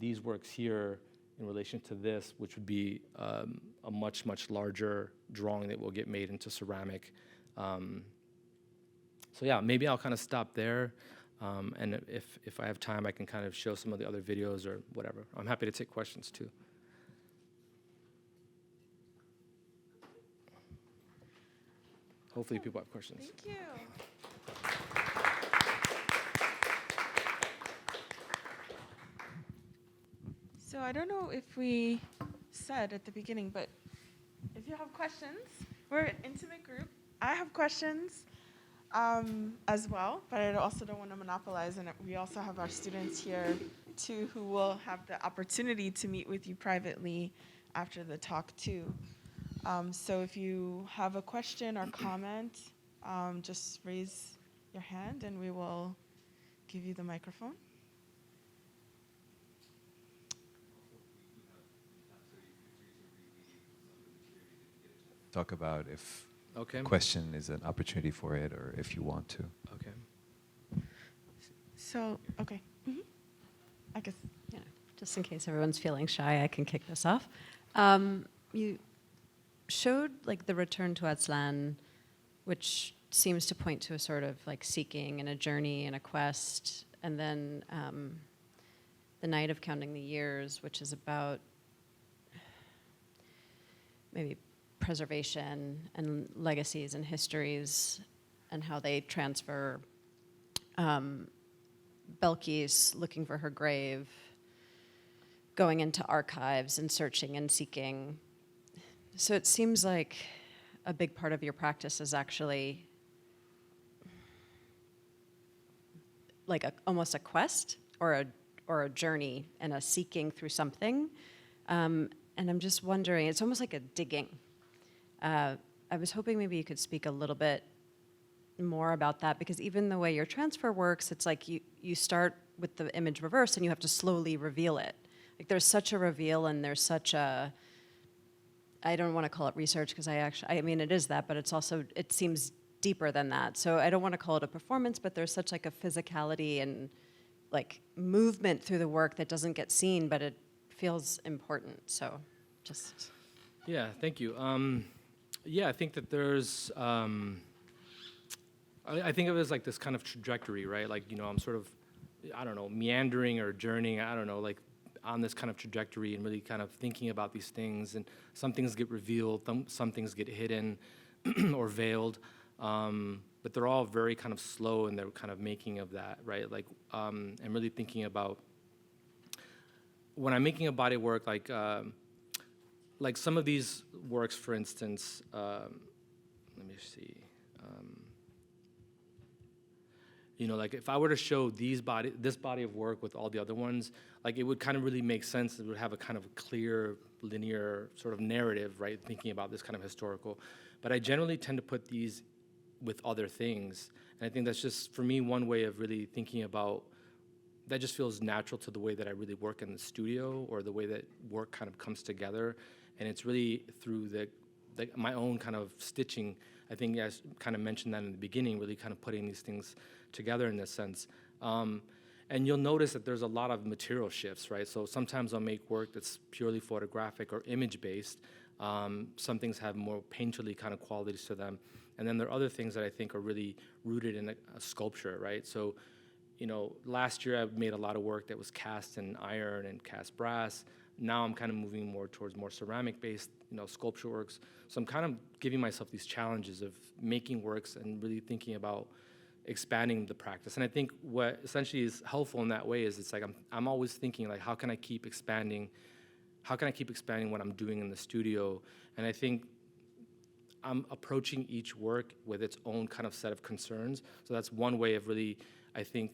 these works here in relation to this, which would be a much, much larger drawing that will get made into ceramic. So yeah, maybe I'll kind of stop there. And if I have time, I can kind of show some of the other videos or whatever. I'm happy to take questions too. Hopefully people have questions. Thank you. So I don't know if we said at the beginning, but if you have questions, we're an intimate group. I have questions as well, but I also don't want to monopolize, and we also have our students here too who will have the opportunity to meet with you privately after the talk too. So if you have a question or comment, just raise your hand and we will give you the microphone. Talk about if Okay. question is an opportunity for it, or if you want to. Okay. So, okay. Mm-hmm. I guess. Yeah, just in case everyone's feeling shy, I can kick this off. You showed like the return to Aztlan, which seems to point to a sort of like seeking and a journey and a quest, and then the Night of Counting the Years, which is about maybe preservation and legacies and histories and how they transfer. Belkis looking for her grave, going into archives and searching and seeking. So it seems like a big part of your practice is actually like almost a quest or or a journey and a seeking through something. And I'm just wondering, it's almost like a digging. I was hoping maybe you could speak a little bit more about that, because even the way your transfer works, it's like you start with the image reverse and you have to slowly reveal it. Like there's such a reveal and there's such a, I don't want to call it research because I mean it is that, but it's also, it seems deeper than that. So I don't want to call it a performance, but there's such like a physicality and like movement through the work that doesn't get seen, but it feels important. So just. Yeah, thank you. Yeah, I think that there's, I think of it as like this kind of trajectory, right? Like, you know, I'm sort of, I don't know, meandering or journeying, I don't know, like on this kind of trajectory and really kind of thinking about these things, and some things get revealed, some things get hidden or veiled, but they're all very kind of slow in their kind of making of that, right? Like, and really thinking about, when I'm making a body of work, like some of these works, for instance, let me see. You know, like if I were to show this body of work with all the other ones, like it would kind of really make sense. It would have a kind of clear, linear sort of narrative, right? Thinking about this kind of historical. But I generally tend to put these with other things. And I think that's just, for me, one way of really thinking about, that just feels natural to the way that I really work in the studio, or the way that work kind of comes together. And it's really through my own kind of stitching. I think I kind of mentioned that in the beginning, really kind of putting these things together in this sense. And you'll notice that there's a lot of material shifts, right? So sometimes I'll make work that's purely photographic or image-based. Some things have more painterly kind of qualities to them. And then there are other things that I think are really rooted in a sculpture, right? So, you know, last year I made a lot of work that was cast in iron and cast brass. Now I'm kind of moving more towards more ceramic-based, you know, sculpture works. So I'm kind of giving myself these challenges of making works and really thinking about expanding the practice. And I think what essentially is helpful in that way is it's like I'm always thinking like, how can I keep expanding what I'm doing in the studio? And I think I'm approaching each work with its own kind of set of concerns. So that's one way of really, I think,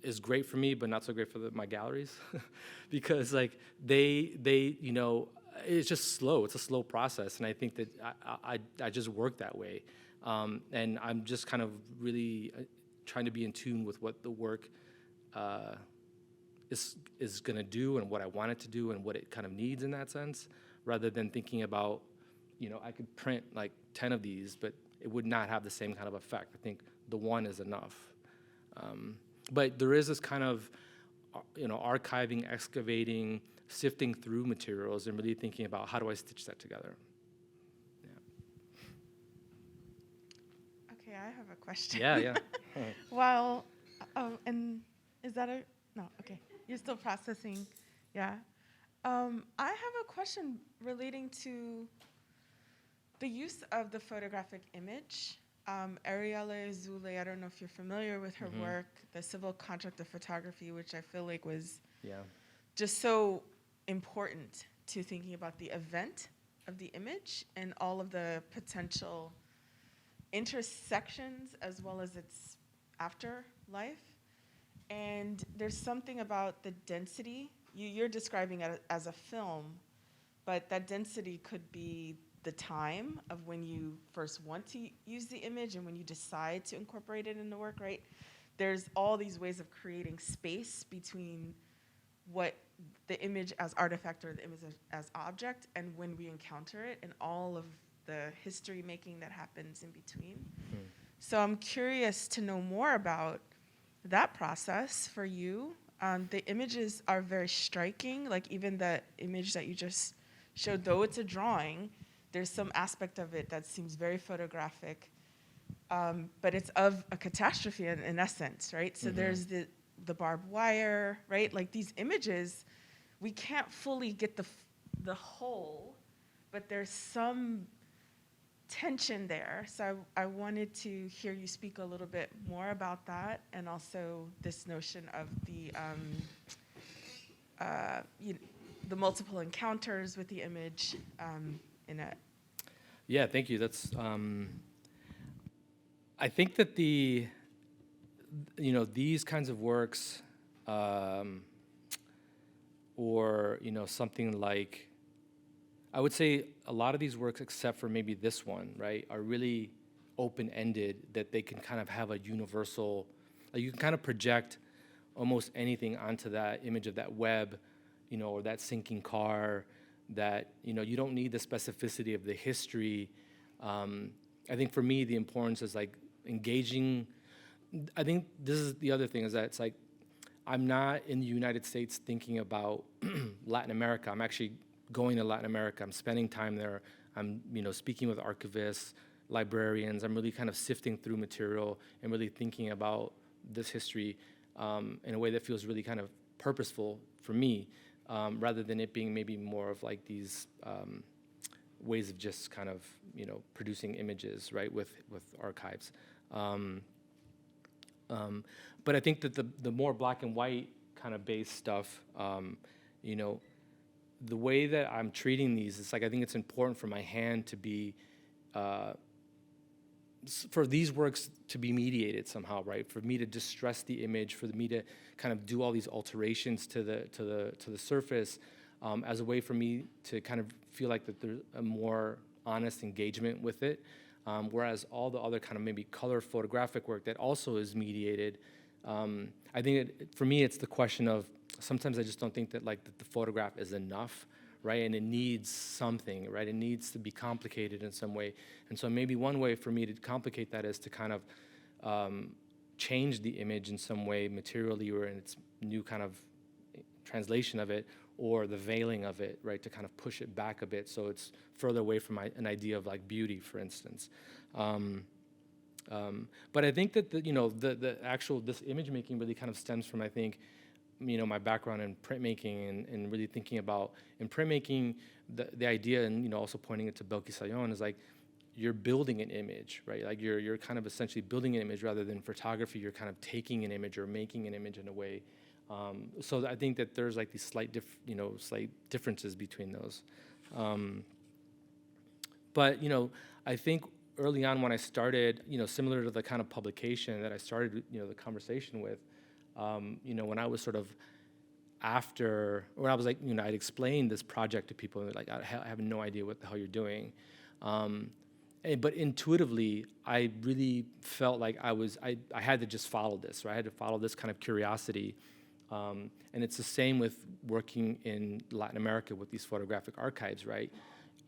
is great for me, but not so great for my galleries, because like they you know, it's just slow. It's a slow process, and I think that I just work that way, and I'm just kind of really trying to be in tune with what the work is going to do and what I want it to do and what it kind of needs in that sense, rather than thinking about, you know, I could print like 10 of these, but it would not have the same kind of effect. I think the one is enough. But there is this kind of, you know, archiving, excavating, sifting through materials, and really thinking about how do I stitch that together. Yeah. Okay, I have a question. Yeah. Well, and is that no, okay. You're still processing, yeah. I have a question relating to the use of the photographic image. Arielle Zule, I don't know if you're familiar with her work, The Civil Contract of Photography, which I feel like was just so important to thinking about the event of the image and all of the potential intersections as well as its afterlife. And there's something about the density. You're describing it as a film, but that density could be the time of when you first want to use the image and when you decide to incorporate it in the work, right? There's all these ways of creating space between what the image as artifact or the image as object and when we encounter it, and all of the history making that happens in between. So I'm curious to know more about that process for you. The images are very striking, like even the image that you just showed, though it's a drawing, there's some aspect of it that seems very photographic, but it's of a catastrophe in essence, right? So there's the barbed wire, right? Like these images, we can't fully get the whole, but there's some tension there. So I wanted to hear you speak a little bit more about that, and also this notion of the multiple encounters with the image in it. Yeah, thank you. That's I think that these kinds of works, or, something like, I would say a lot of these works, except for maybe this one, right, are really open-ended, that they can kind of have a universal, like you can kind of project almost anything onto that image of that web, or that sinking car, that, you don't need the specificity of the history. I think for me, the importance is like engaging. I think this is the other thing, is that it's like, I'm not in the United States thinking about Latin America. I'm actually going to Latin America. I'm spending time there. I'm, speaking with archivists, librarians. I'm really kind of sifting through material and really thinking about this history in a way that feels really kind of purposeful for me, rather than it being maybe more of like these ways of just kind of, producing images, right, with archives. But I think that the more black and white kind of based stuff, the way that I'm treating these, it's like I think it's important for my hand to be, for these works to be mediated somehow, right? For me to distress the image, for me to kind of do all these alterations to the surface, as a way for me to kind of feel like that there's a more honest engagement with it. Whereas all the other kind of maybe color photographic work that also is mediated, I think for me it's the question of, sometimes I just don't think that like that the photograph is enough, right? And it needs something, right? It needs to be complicated in some way. And so maybe one way for me to complicate that is to kind of change the image in some way materially, or in its new kind of translation of it, or the veiling of it, right, to kind of push it back a bit so it's further away from an idea of like beauty, for instance. But I think that the actual, this image making really kind of stems from, I think, my background in printmaking and really thinking about, in printmaking, the idea, and also pointing it to Belkis Sayon, is like you're building an image, right? Like you're kind of essentially building an image rather than photography. You're kind of taking an image or making an image in a way. So I think that there's like these slight differences between those. But I think early on when I started, similar to the kind of publication that I started, the conversation with, when I was sort of after, when I was like, I'd explained this project to people, and they're like, I have no idea what the hell you're doing. But intuitively, I really felt like I had to just follow this, right? I had to follow this kind of curiosity. And it's the same with working in Latin America with these photographic archives, right?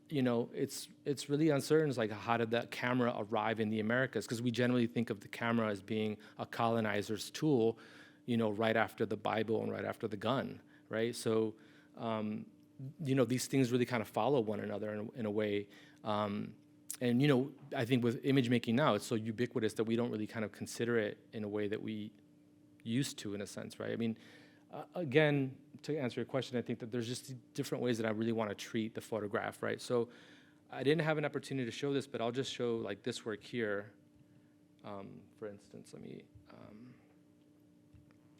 It's really uncertain. It's like, how did that camera arrive in the Americas? Because we generally think of the camera as being a colonizer's tool, right after the Bible and right after the gun, right? So, these things really kind of follow one another in a way. And, I think with image making now, it's so ubiquitous that we don't really kind of consider it in a way that we used to, in a sense, right? I mean, again, to answer your question, I think that there's just different ways that I really want to treat the photograph, right? So I didn't have an opportunity to show this, but I'll just show like this work here. For instance,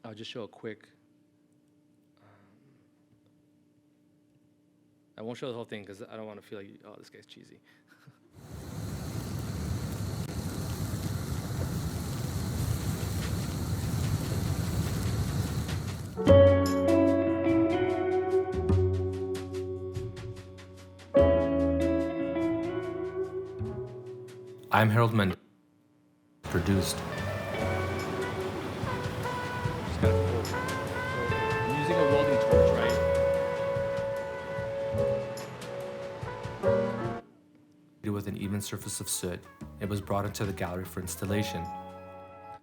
I'll just show a quick, I won't show the whole thing because I don't want to feel like, oh, this guy's cheesy. I'm Harold Mendez, produced. Just kind of cool. I'm using a welding torch, right? With an even surface of soot, it was brought into the gallery for installation.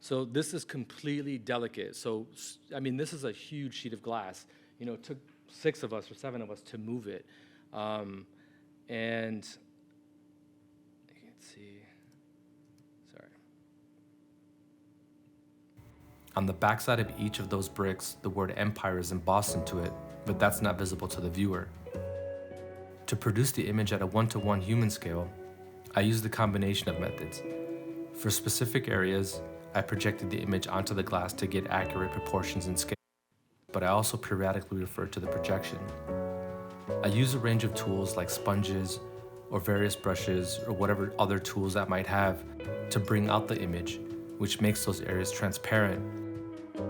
So this is completely delicate. So, I mean, this is a huge sheet of glass. It took 6 of us or 7 of us to move it. And let's see. On the backside of each of those bricks, the word empire is embossed into it, but that's not visible to the viewer. To produce the image at a 1-to-1 human scale, I used a combination of methods. For specific areas, I projected the image onto the glass to get accurate proportions and scale, but I also periodically referred to the projection. I use a range of tools like sponges or various brushes or whatever other tools I might have to bring out the image, which makes those areas transparent,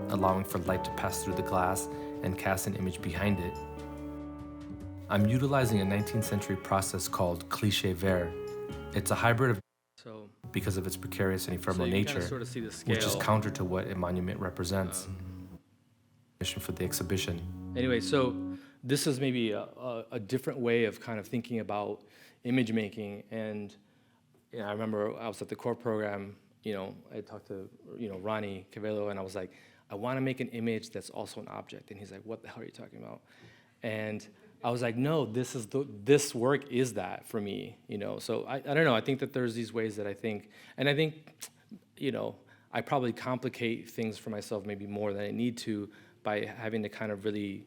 allowing for light to pass through the glass and cast an image behind it. I'm utilizing a 19th century process called cliché vert. It's a hybrid of because of its precarious and ephemeral nature, sort of see the scale, which is counter to what a monument represents. Mission for the exhibition. Anyway, so this is maybe a different way of kind of thinking about image making. And I remember I was at the core program, I talked to, Ronnie Cavello, and I was like, I want to make an image that's also an object. And he's like, what the hell are you talking about? And I was like, no, this work is that for me, So I don't know. I think that there's these ways that I think, I probably complicate things for myself maybe more than I need to by having to kind of really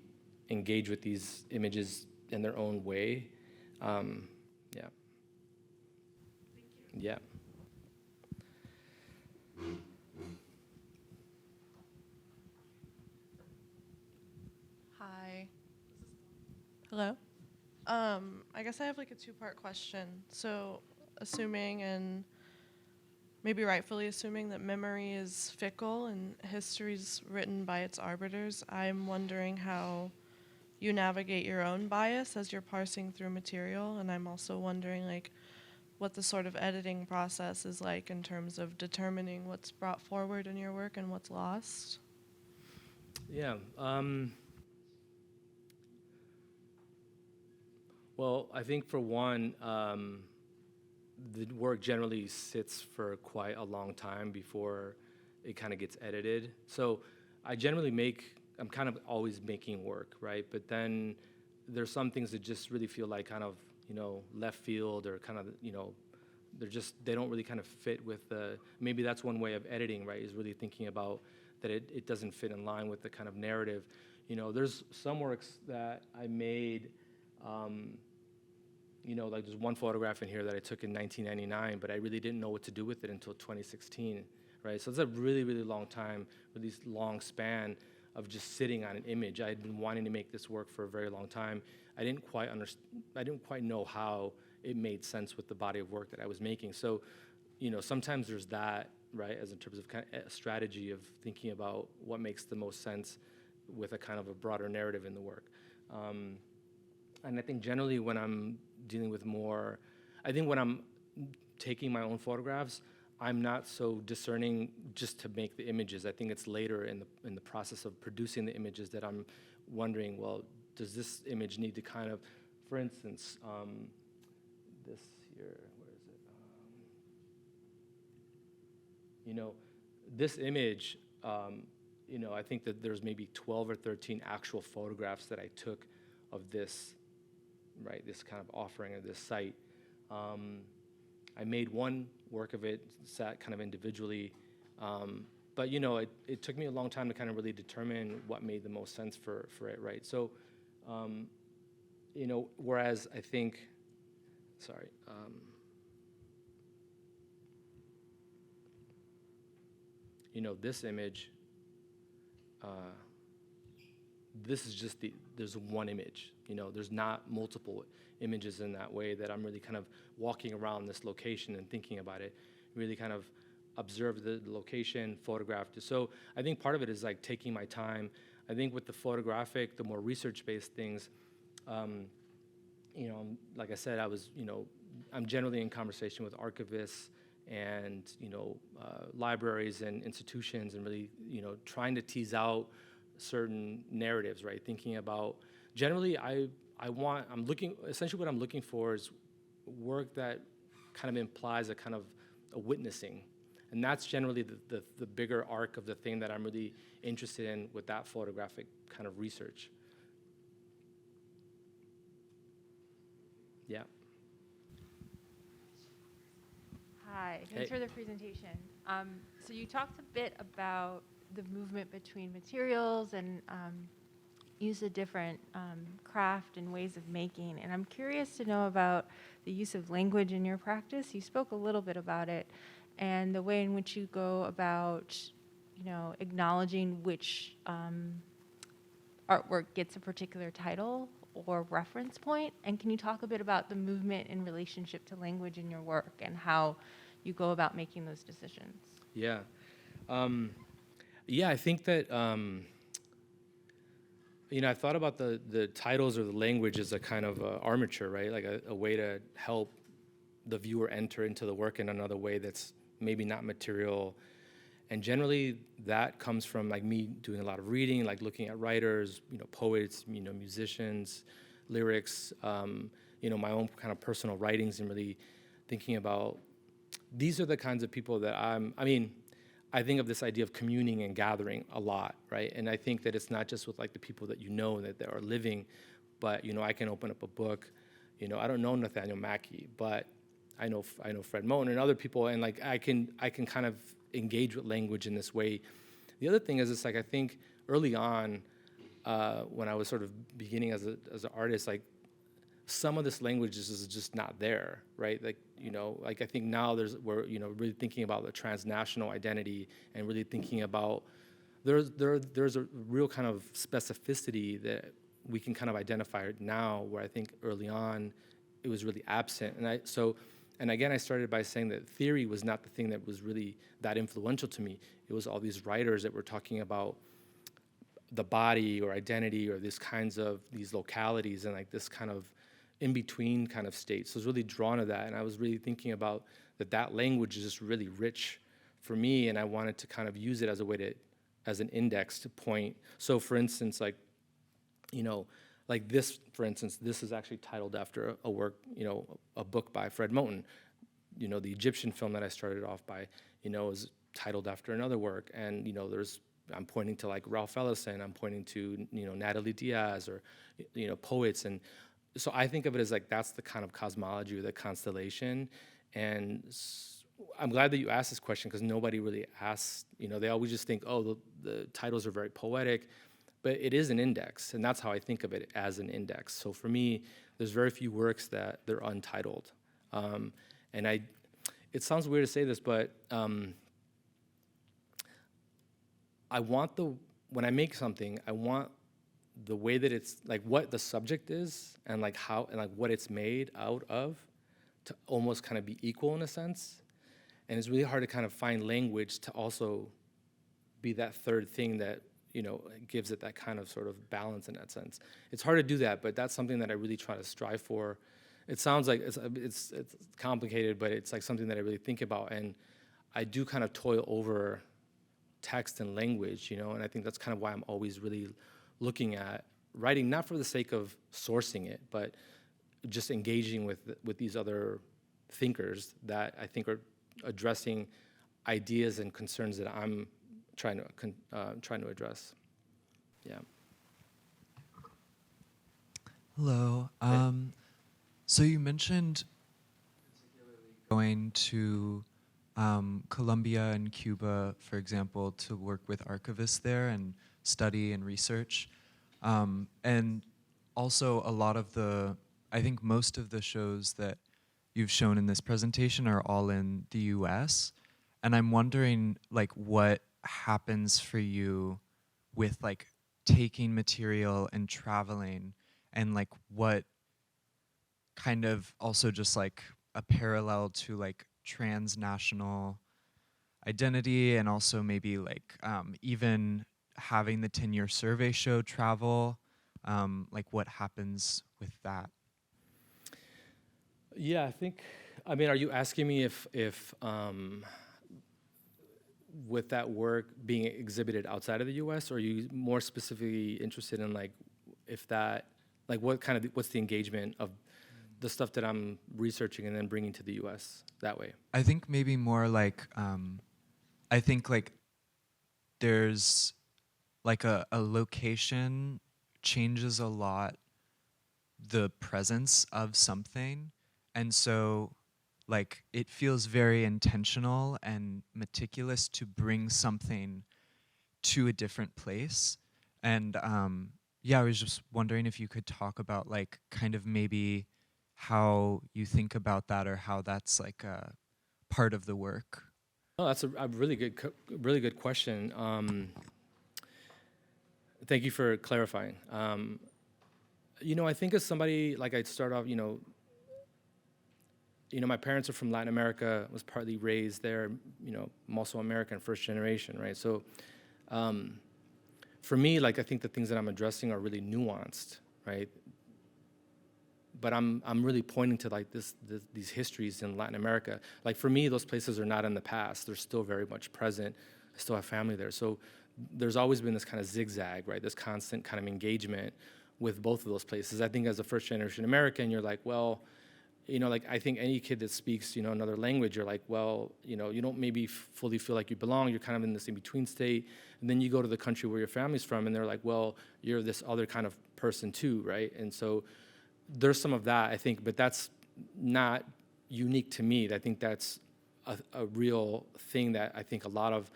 engage with these images in their own way. Yeah. Yeah. Hi. Hello. I guess I have like a two-part question. So, assuming and maybe rightfully assuming that memory is fickle and history's written by its arbiters, I'm wondering how you navigate your own bias as you're parsing through material, and I'm also wondering like what the sort of editing process is like in terms of determining what's brought forward in your work and what's lost. Yeah. Well, I think for one, the work generally sits for quite a long time before it kind of gets edited. So I generally I'm kind of always making work, right? But then there's some things that just really feel like kind of, left field or kind of, they don't really kind of fit with maybe that's one way of editing, right? Is really thinking about that it doesn't fit in line with the kind of narrative. There's some works that I made, like there's one photograph in here that I took in 1999, but I really didn't know what to do with it until 2016, right? So it's a really, really long time, really long span of just sitting on an image. I had been wanting to make this work for a very long time. I didn't quite know how it made sense with the body of work that I was making. So, sometimes there's that, right, as in terms of kind of a strategy of thinking about what makes the most sense with a kind of a broader narrative in the work. And I think generally when I'm dealing with when I'm taking my own photographs, I'm not so discerning just to make the images. I think it's later in the process of producing the images that I'm wondering, well, does this image need to kind of, for instance, this here, where is it? This image, I think that there's maybe 12 or 13 actual photographs that I took of this, right, this kind of offering of this site. I made one work of it, sat kind of individually, but it took me a long time to kind of really determine what made the most sense for it, right? So, whereas I think, this image, this is just there's one image, there's not multiple images in that way that I'm really kind of walking around this location and thinking about it, really kind of observe the location, photographed it. So I think part of it is like taking my time. I think with the photographic, the more research-based things, like I said, I'm generally in conversation with archivists and, libraries and institutions and really, trying to tease out certain narratives, right? Thinking about, generally, essentially what I'm looking for is work that kind of implies a kind of a witnessing. And that's generally the bigger arc of the thing that I'm really interested in with that photographic kind of research. Yeah. Hi, thanks for the presentation. So you talked a bit about the movement between materials and use of different craft and ways of making. And I'm curious to know about the use of language in your practice. You spoke a little bit about it and the way in which you go about, acknowledging which artwork gets a particular title or reference point. And can you talk a bit about the movement in relationship to language in your work and how you go about making those decisions? Yeah. I think that You know, I thought about the titles or the language as a kind of armature, right? Like a way to help the viewer enter into the work in another way that's maybe not material. And generally that comes from like me doing a lot of reading, like looking at writers, you know, poets, you know, musicians, lyrics, you know, my own kind of personal writings, and really thinking about these are the kinds of people that I think of this idea of communing and gathering a lot, right? And I think that it's not just with like the people that you know that are living, but, you know, I can open up a book, you know, I don't know Nathaniel Mackey, but I know Fred Moten and other people, and like I can kind of engage with language in this way. The other thing is, it's like I think early on, when I was sort of beginning as an artist, like some of this language is just not there, right? Like, you know, like I think now we're you know, really thinking about the transnational identity and really thinking about there's a real kind of specificity that we can kind of identify now, where I think early on it was really absent. And again, I started by saying that theory was not the thing that was really that influential to me. It was all these writers that were talking about the body or identity or these localities and like this kind of in-between kind of state. So I was really drawn to that, and I was really thinking about that language is just really rich for me, and I wanted to kind of use it as a way as an index to point. So for instance, like, you know, like this, for instance, this is actually titled after a work, you know, a book by Fred Moten. You know, the Egyptian film that I started off by, you know, is titled after another work, and, you know, I'm pointing to like Ralph Ellison, I'm pointing to, you know, Natalie Diaz, or, you know, poets. And so I think of it as like that's the kind of cosmology or the constellation. And I'm glad that you asked this question, because nobody really asks, you know, they always just think, oh, the titles are very poetic, but it is an index, and that's how I think of it, as an index. So for me, there's very few works that they're untitled. It sounds weird to say this, but when I make something, I want the way that it's, like what the subject is and like how, and like what it's made out of, to almost kind of be equal in a sense. And it's really hard to kind of find language to also be that third thing that, you know, gives it that kind of sort of balance in that sense. It's hard to do that, but that's something that I really try to strive for. It sounds like it's complicated, but it's like something that I really think about, and I do kind of toil over text and language, you know, and I think that's kind of why I'm always really looking at writing, not for the sake of sourcing it, but just engaging with these other thinkers that I think are addressing ideas and concerns that I'm trying to address. Yeah. Hello. So you mentioned going to Colombia and Cuba, for example, to work with archivists there and study and research. And also a lot of I think most of the shows that you've shown in this presentation are all in the US. And I'm wondering, like, what happens for you with like taking material and traveling, and like what kind of also just like a parallel to like transnational identity, and also maybe like even having the 10-year survey show travel, like what happens with that? Yeah, I mean, are you asking me if with that work being exhibited outside of the US, or are you more specifically interested in like if that, like what's the engagement of the stuff that I'm researching and then bringing to the US that way? I think maybe more like, I think like there's like a location changes a lot the presence of something. And so like it feels very intentional and meticulous to bring something to a different place. And yeah, I was just wondering if you could talk about like kind of maybe how you think about that, or how that's like a part of the work. Oh, that's a really good question. Thank you for clarifying. You know, I think as somebody, like I'd start off, you know, my parents are from Latin America, was partly raised there, you know, I'm also American, first generation, right? So for me, like, I think the things that I'm addressing are really nuanced, right? But I'm really pointing to like these histories in Latin America. Like for me, those places are not in the past. They're still very much present. I still have family there. So there's always been this kind of zigzag, right? This constant kind of engagement with both of those places. I think as a first generation American, you're like, well, you know, like I think any kid that speaks, you know, another language, you're like, well, you know, you don't maybe fully feel like you belong. You're kind of in this in-between state. And then you go to the country where your family's from and they're like, well, you're this other kind of person too, right? And so there's some of that, I think, but that's not unique to me. I think that's a real thing that I think a lot of,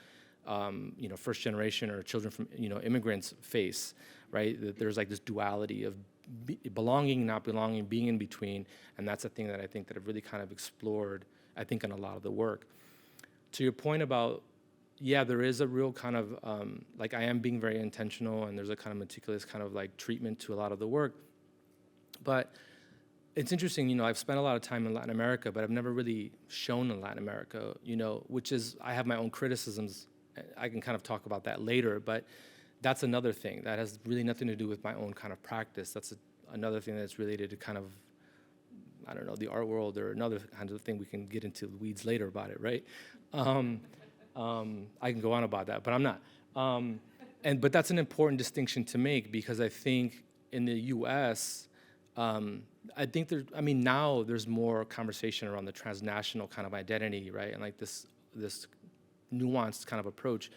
you know, first generation or children from, you know, immigrants face, right? That there's like this duality of belonging, not belonging, being in between, and that's a thing that I think that I've really kind of explored, I think, in a lot of the work. To your point about, yeah, there is a real kind of, like I am being very intentional, and there's a kind of meticulous kind of like treatment to a lot of the work. But it's interesting, you know, I've spent a lot of time in Latin America, but I've never really shown in Latin America, you know, which is, I have my own criticisms. I can kind of talk about that later, but that's another thing. That has really nothing to do with my own kind of practice. That's another thing that's related to kind of, I don't know, the art world or another kind of thing we can get into the weeds later about it, right? I can go on about that, but I'm not. But that's an important distinction to make because I think in the U.S., I think now there's more conversation around the transnational kind of identity, right? And like this nuanced kind of approach.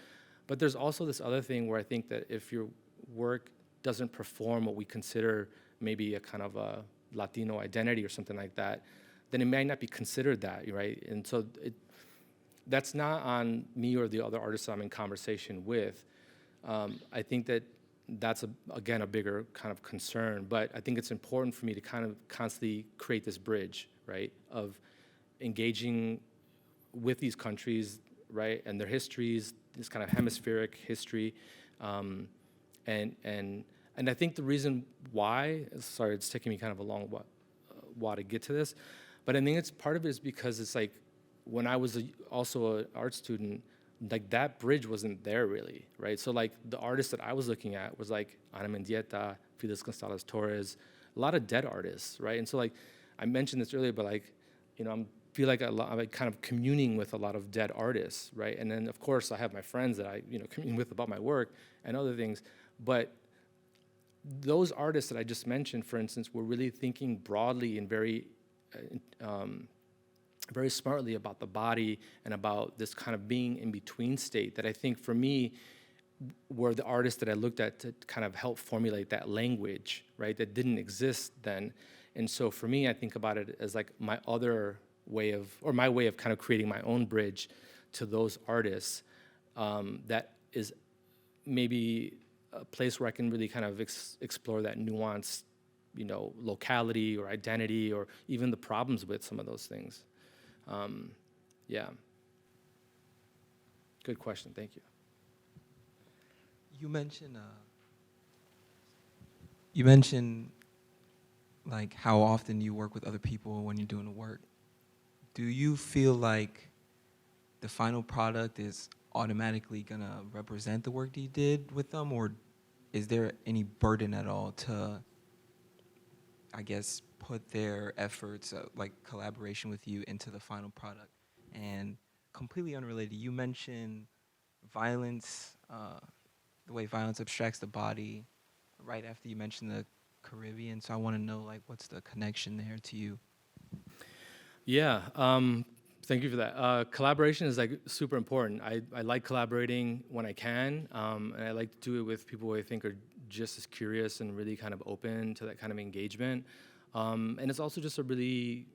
But there's also this other thing where I think that if your work doesn't perform what we consider maybe a kind of a Latino identity or something like that, then it might not be considered that, right? And so that's not on me or the other artists I'm in conversation with. I think that that's, again, a bigger kind of concern. But I think it's important for me to kind of constantly create this bridge, right, of engaging with these countries, right, and their histories, this kind of hemispheric history. And I think the reason why, sorry, it's taking me kind of a long while to get to this, but I think it's part of it is because it's like when I was also an art student, like that bridge wasn't there really, right? So like the artists that I was looking at was like Ana Mendieta, Felix Gonzalez Torres, a lot of dead artists, right? And so like I mentioned this earlier, but like, you know, I feel like I'm like kind of communing with a lot of dead artists, right? And then of course I have my friends that I, you know, commune with about my work and other things, but those artists that I just mentioned, for instance, were really thinking broadly and very smartly about the body and about this kind of being in between state that I think for me were the artists that I looked at to kind of help formulate that language, right, that didn't exist then. And so for me, I think about it as like my way of kind of creating my own bridge to those artists that is maybe a place where I can really kind of explore that nuanced, you know, locality or identity or even the problems with some of those things. Yeah. Good question. Thank you. You mentioned like how often you work with other people when you're doing the work. Do you feel like the final product is automatically gonna represent the work that you did with them, or is there any burden at all to, I guess, put their efforts, like collaboration with you, into the final product? And completely unrelated, you mentioned violence, the way violence abstracts the body, right after you mentioned the Caribbean. So I want to know, like, what's the connection there to you? Yeah, thank you for that. Collaboration is like super important. I like collaborating when I can, and I like to do it with people who I think are just as curious and really kind of open to that kind of engagement. And it's also just a really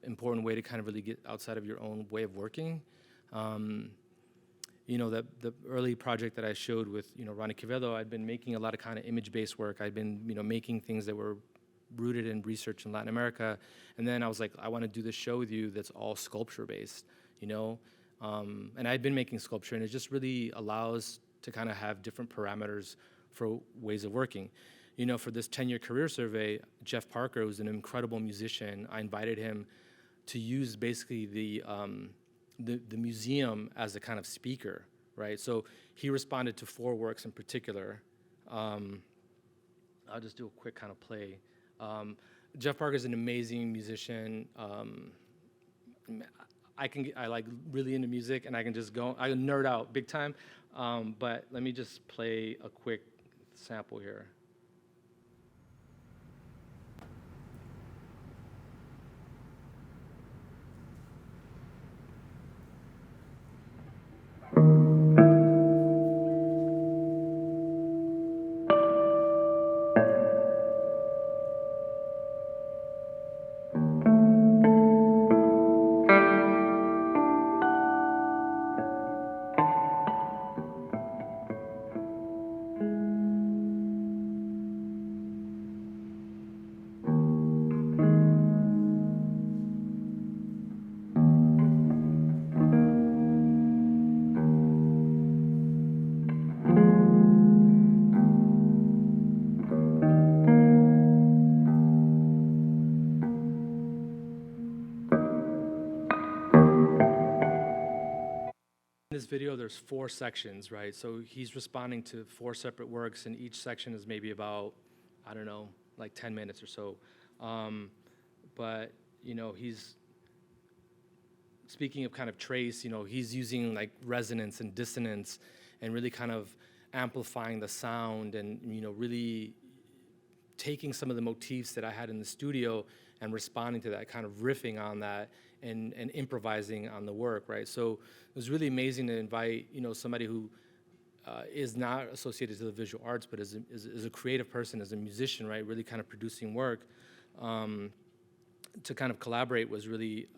important way to kind of really get outside of your own way of working. You know, the early project that I showed with, you know, Ronnie Quevedo, I'd been making a lot of kind of image-based work. I'd been, you know, making things that were rooted in research in Latin America. And then I was like, I want to do this show with you that's all sculpture-based, you know? And I'd been making sculpture, and it just really allows to kind of have different parameters for ways of working. You know, for this 10-year career survey, Jeff Parker, who's an incredible musician, I invited him to use basically the museum as a kind of speaker, right? So he responded to 4 works in particular. I'll just do a quick kind of play. Jeff Parker is an amazing musician. I like really into music, and I can nerd out big time. But let me just play a quick sample here. In this video, there's 4 sections, right? So he's responding to 4 separate works, and each section is maybe about, I don't know, like 10 minutes or so. But, you know, he's speaking of kind of trace, you know, he's using like resonance and dissonance and really kind of amplifying the sound and, you know, really taking some of the motifs that I had in the studio and responding to that, kind of riffing on that and improvising on the work, right? So it was really amazing to invite, you know, somebody who is not associated to the visual arts, but is a creative person, as a musician, right? Really kind of producing work. To kind of collaborate was really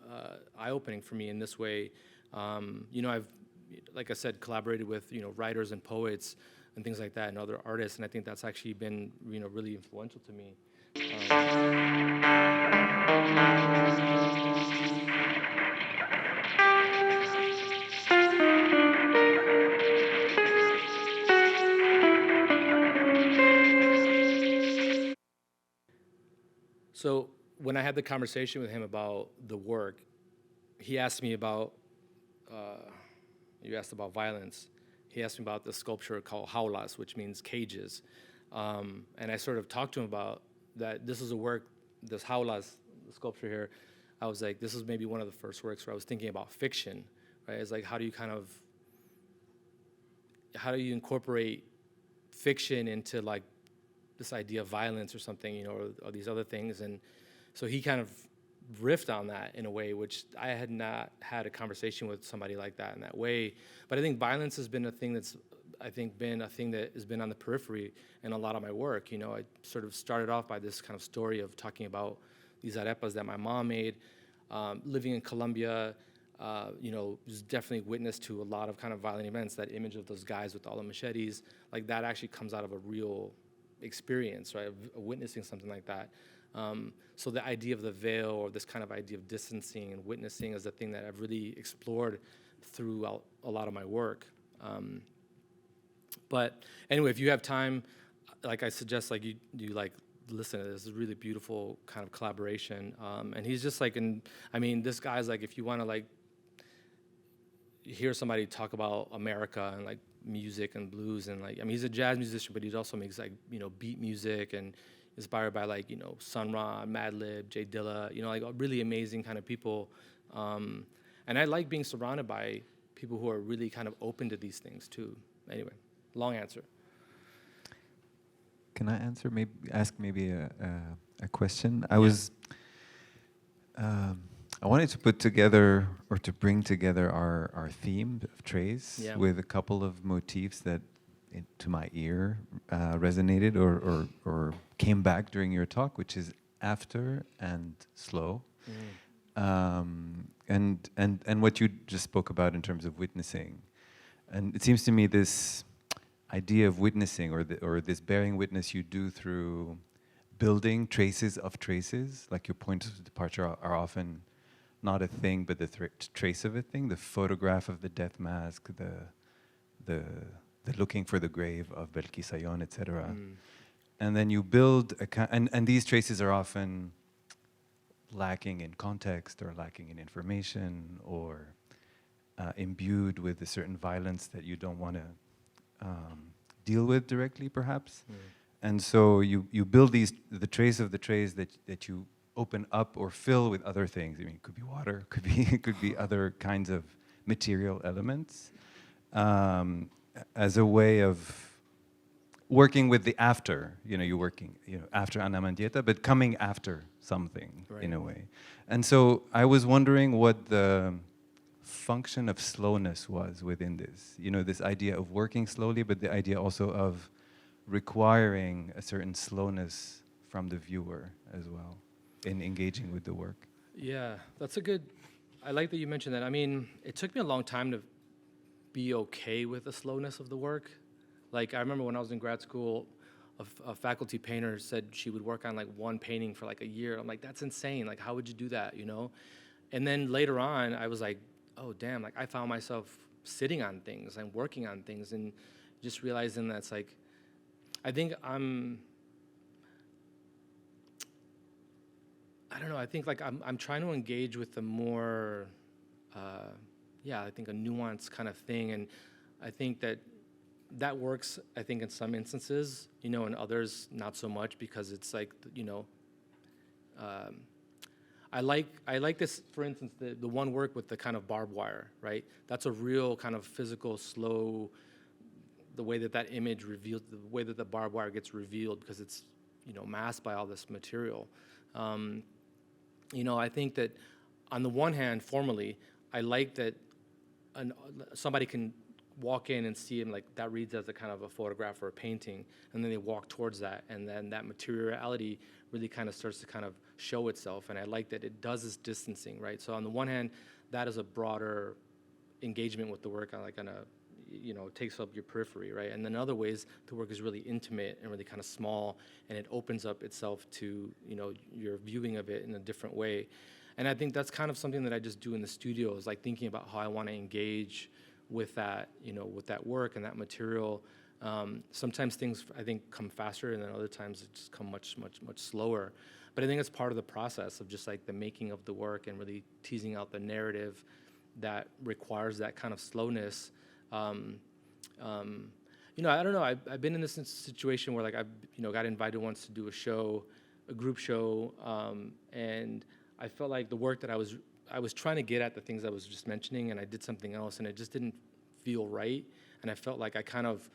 eye-opening for me in this way. You know, I've, like I said, collaborated with, you know, writers and poets and things like that and other artists, and I think that's actually been, you know, really influential to me. So when I had the conversation with him about the work, he asked me about, you asked about violence. He asked me about the sculpture called jaulas, which means cages. And I sort of talked to him about that this is a work, this jaulas, the sculpture here. I was like, this is maybe one of the first works where I was thinking about fiction, right? It's like, how do you incorporate fiction into like this idea of violence or something, you know, or these other things. And so he kind of riffed on that in a way, which I had not had a conversation with somebody like that in that way. But I think violence has been a thing that has been on the periphery in a lot of my work. You know, I sort of started off by this kind of story of talking about these arepas that my mom made. Living in Colombia, you know, was definitely witness to a lot of kind of violent events. That image of those guys with all the machetes, like that actually comes out of a real experience, right, of witnessing something like that. So the idea of the veil, or this kind of idea of distancing and witnessing, is a thing that I've really explored throughout a lot of my work. But anyway, if you have time, like I suggest, like you like listen to this. It's a really beautiful kind of collaboration. And he's just like, this guy's like, if you want to like hear somebody talk about America and like music and blues and like, he's a jazz musician, but he also makes like, you know, beat music and inspired by like, you know, Sun Ra, Madlib, Jay Dilla, you know, like really amazing kind of people. And I like being surrounded by people who are really kind of open to these things too. Anyway, long answer. Can I answer? Ask a question. I wanted to put together or to bring together our theme of trace with a couple of motifs that, to my ear, resonated or came back during your talk, which is after and slow, and what you just spoke about in terms of witnessing. And it seems to me this idea of witnessing, or this bearing witness you do through building traces of traces, like your points of departure are often not a thing, but the trace of a thing, the photograph of the death mask, the looking for the grave of Belkisayon, etc. And then you build and these traces are often lacking in context, or lacking in information, or imbued with a certain violence that you don't want to deal with directly, perhaps. And so you build the trace of the trays that you open up or fill with other things. I mean, it could be water, it could be other kinds of material elements, as a way of working with the after. You're working, after Ana Mendieta, but coming after something, right, in a way. And so I was wondering what the function of slowness was within this. This idea of working slowly, but the idea also of requiring a certain slowness from the viewer as well in engaging with the work. Yeah, I like that you mentioned that. I mean, it took me a long time to be okay with the slowness of the work. Like, I remember when I was in grad school, a faculty painter said she would work on like one painting for like a year. I'm like, that's insane. Like, how would you do that, And then later on, I was like, oh, damn, like I found myself sitting on things and working on things and just realizing that's like, I think I'm trying to engage with the more, I think a nuanced kind of thing. And I think that works, I think, in some instances, in others not so much, because it's like, I like this, for instance, the one work with the kind of barbed wire, right? That's a real kind of physical, slow, the way that image revealed, the way that the barbed wire gets revealed, because it's, masked by all this material. I think that on the one hand, formally, I like that somebody can walk in and see him, like that reads as a kind of a photograph or a painting, and then they walk towards that, and then that materiality really kind of starts to kind of show itself. And I like that it does this distancing, right? So on the one hand, that is a broader engagement with the work, takes up your periphery, right? And then other ways, the work is really intimate and really kind of small, and it opens up itself to, your viewing of it in a different way. And I think that's kind of something that I just do in the studio, is like thinking about how I want to engage with that, with that work and that material. Sometimes things, I think, come faster, and then other times it just come much, much, much slower. But I think it's part of the process of just like the making of the work and really teasing out the narrative that requires that kind of slowness. I don't know. I've been in this situation where like I've got invited once to do a group show, and I felt like the work that I was trying to get at the things I was just mentioning, and I did something else, and it just didn't feel right. And I felt like I kind of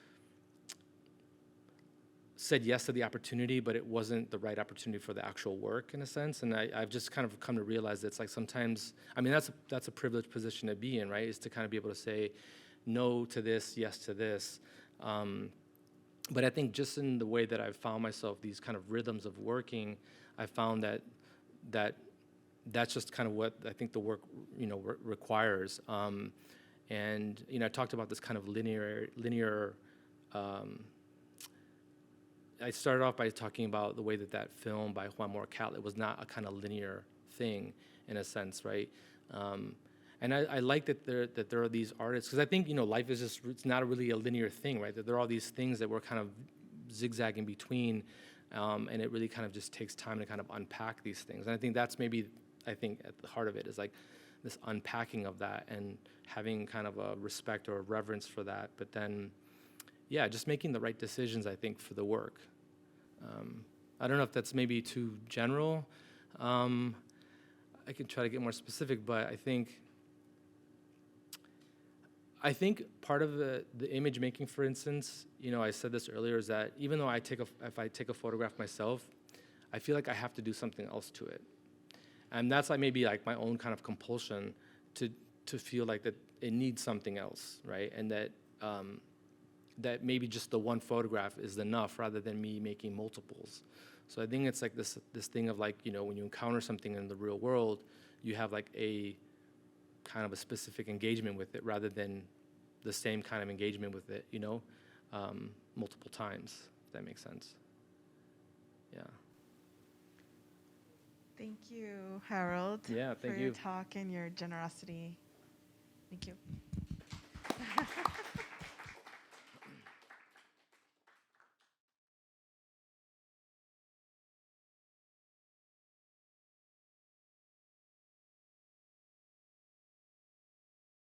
said yes to the opportunity, but it wasn't the right opportunity for the actual work, in a sense. And I've just kind of come to realize that it's like sometimes, I mean, that's a privileged position to be in, right? Is to kind of be able to say no to this, yes to this. But I think just in the way that I've found myself, these kind of rhythms of working, I found that that's just kind of what I think the work, requires. And I talked about this kind of linear. I started off by talking about the way that film by Juan Morcal, it was not a kind of linear thing, in a sense, right? And I like that there are these artists, because I think life is just, it's not really a linear thing, right? That there are all these things that we're kind of zigzagging between, and it really kind of just takes time to kind of unpack these things. And I think that's maybe, at the heart of it is like this unpacking of that and having kind of a respect or a reverence for that. But then, just making the right decisions, I think, for the work. I don't know if that's maybe too general. I could try to get more specific, but I think part of the image making, for instance, I said this earlier, is that even though if I take a photograph myself, I feel like I have to do something else to it. And that's like maybe like my own kind of compulsion to feel like that it needs something else, right? And that maybe just the one photograph is enough rather than me making multiples. So I think it's like this thing of like, when you encounter something in the real world, you have like a kind of a specific engagement with it rather than the same kind of engagement with it, multiple times, if that makes sense. Yeah. Thank you, Harold, for your talk and your generosity. Thank you.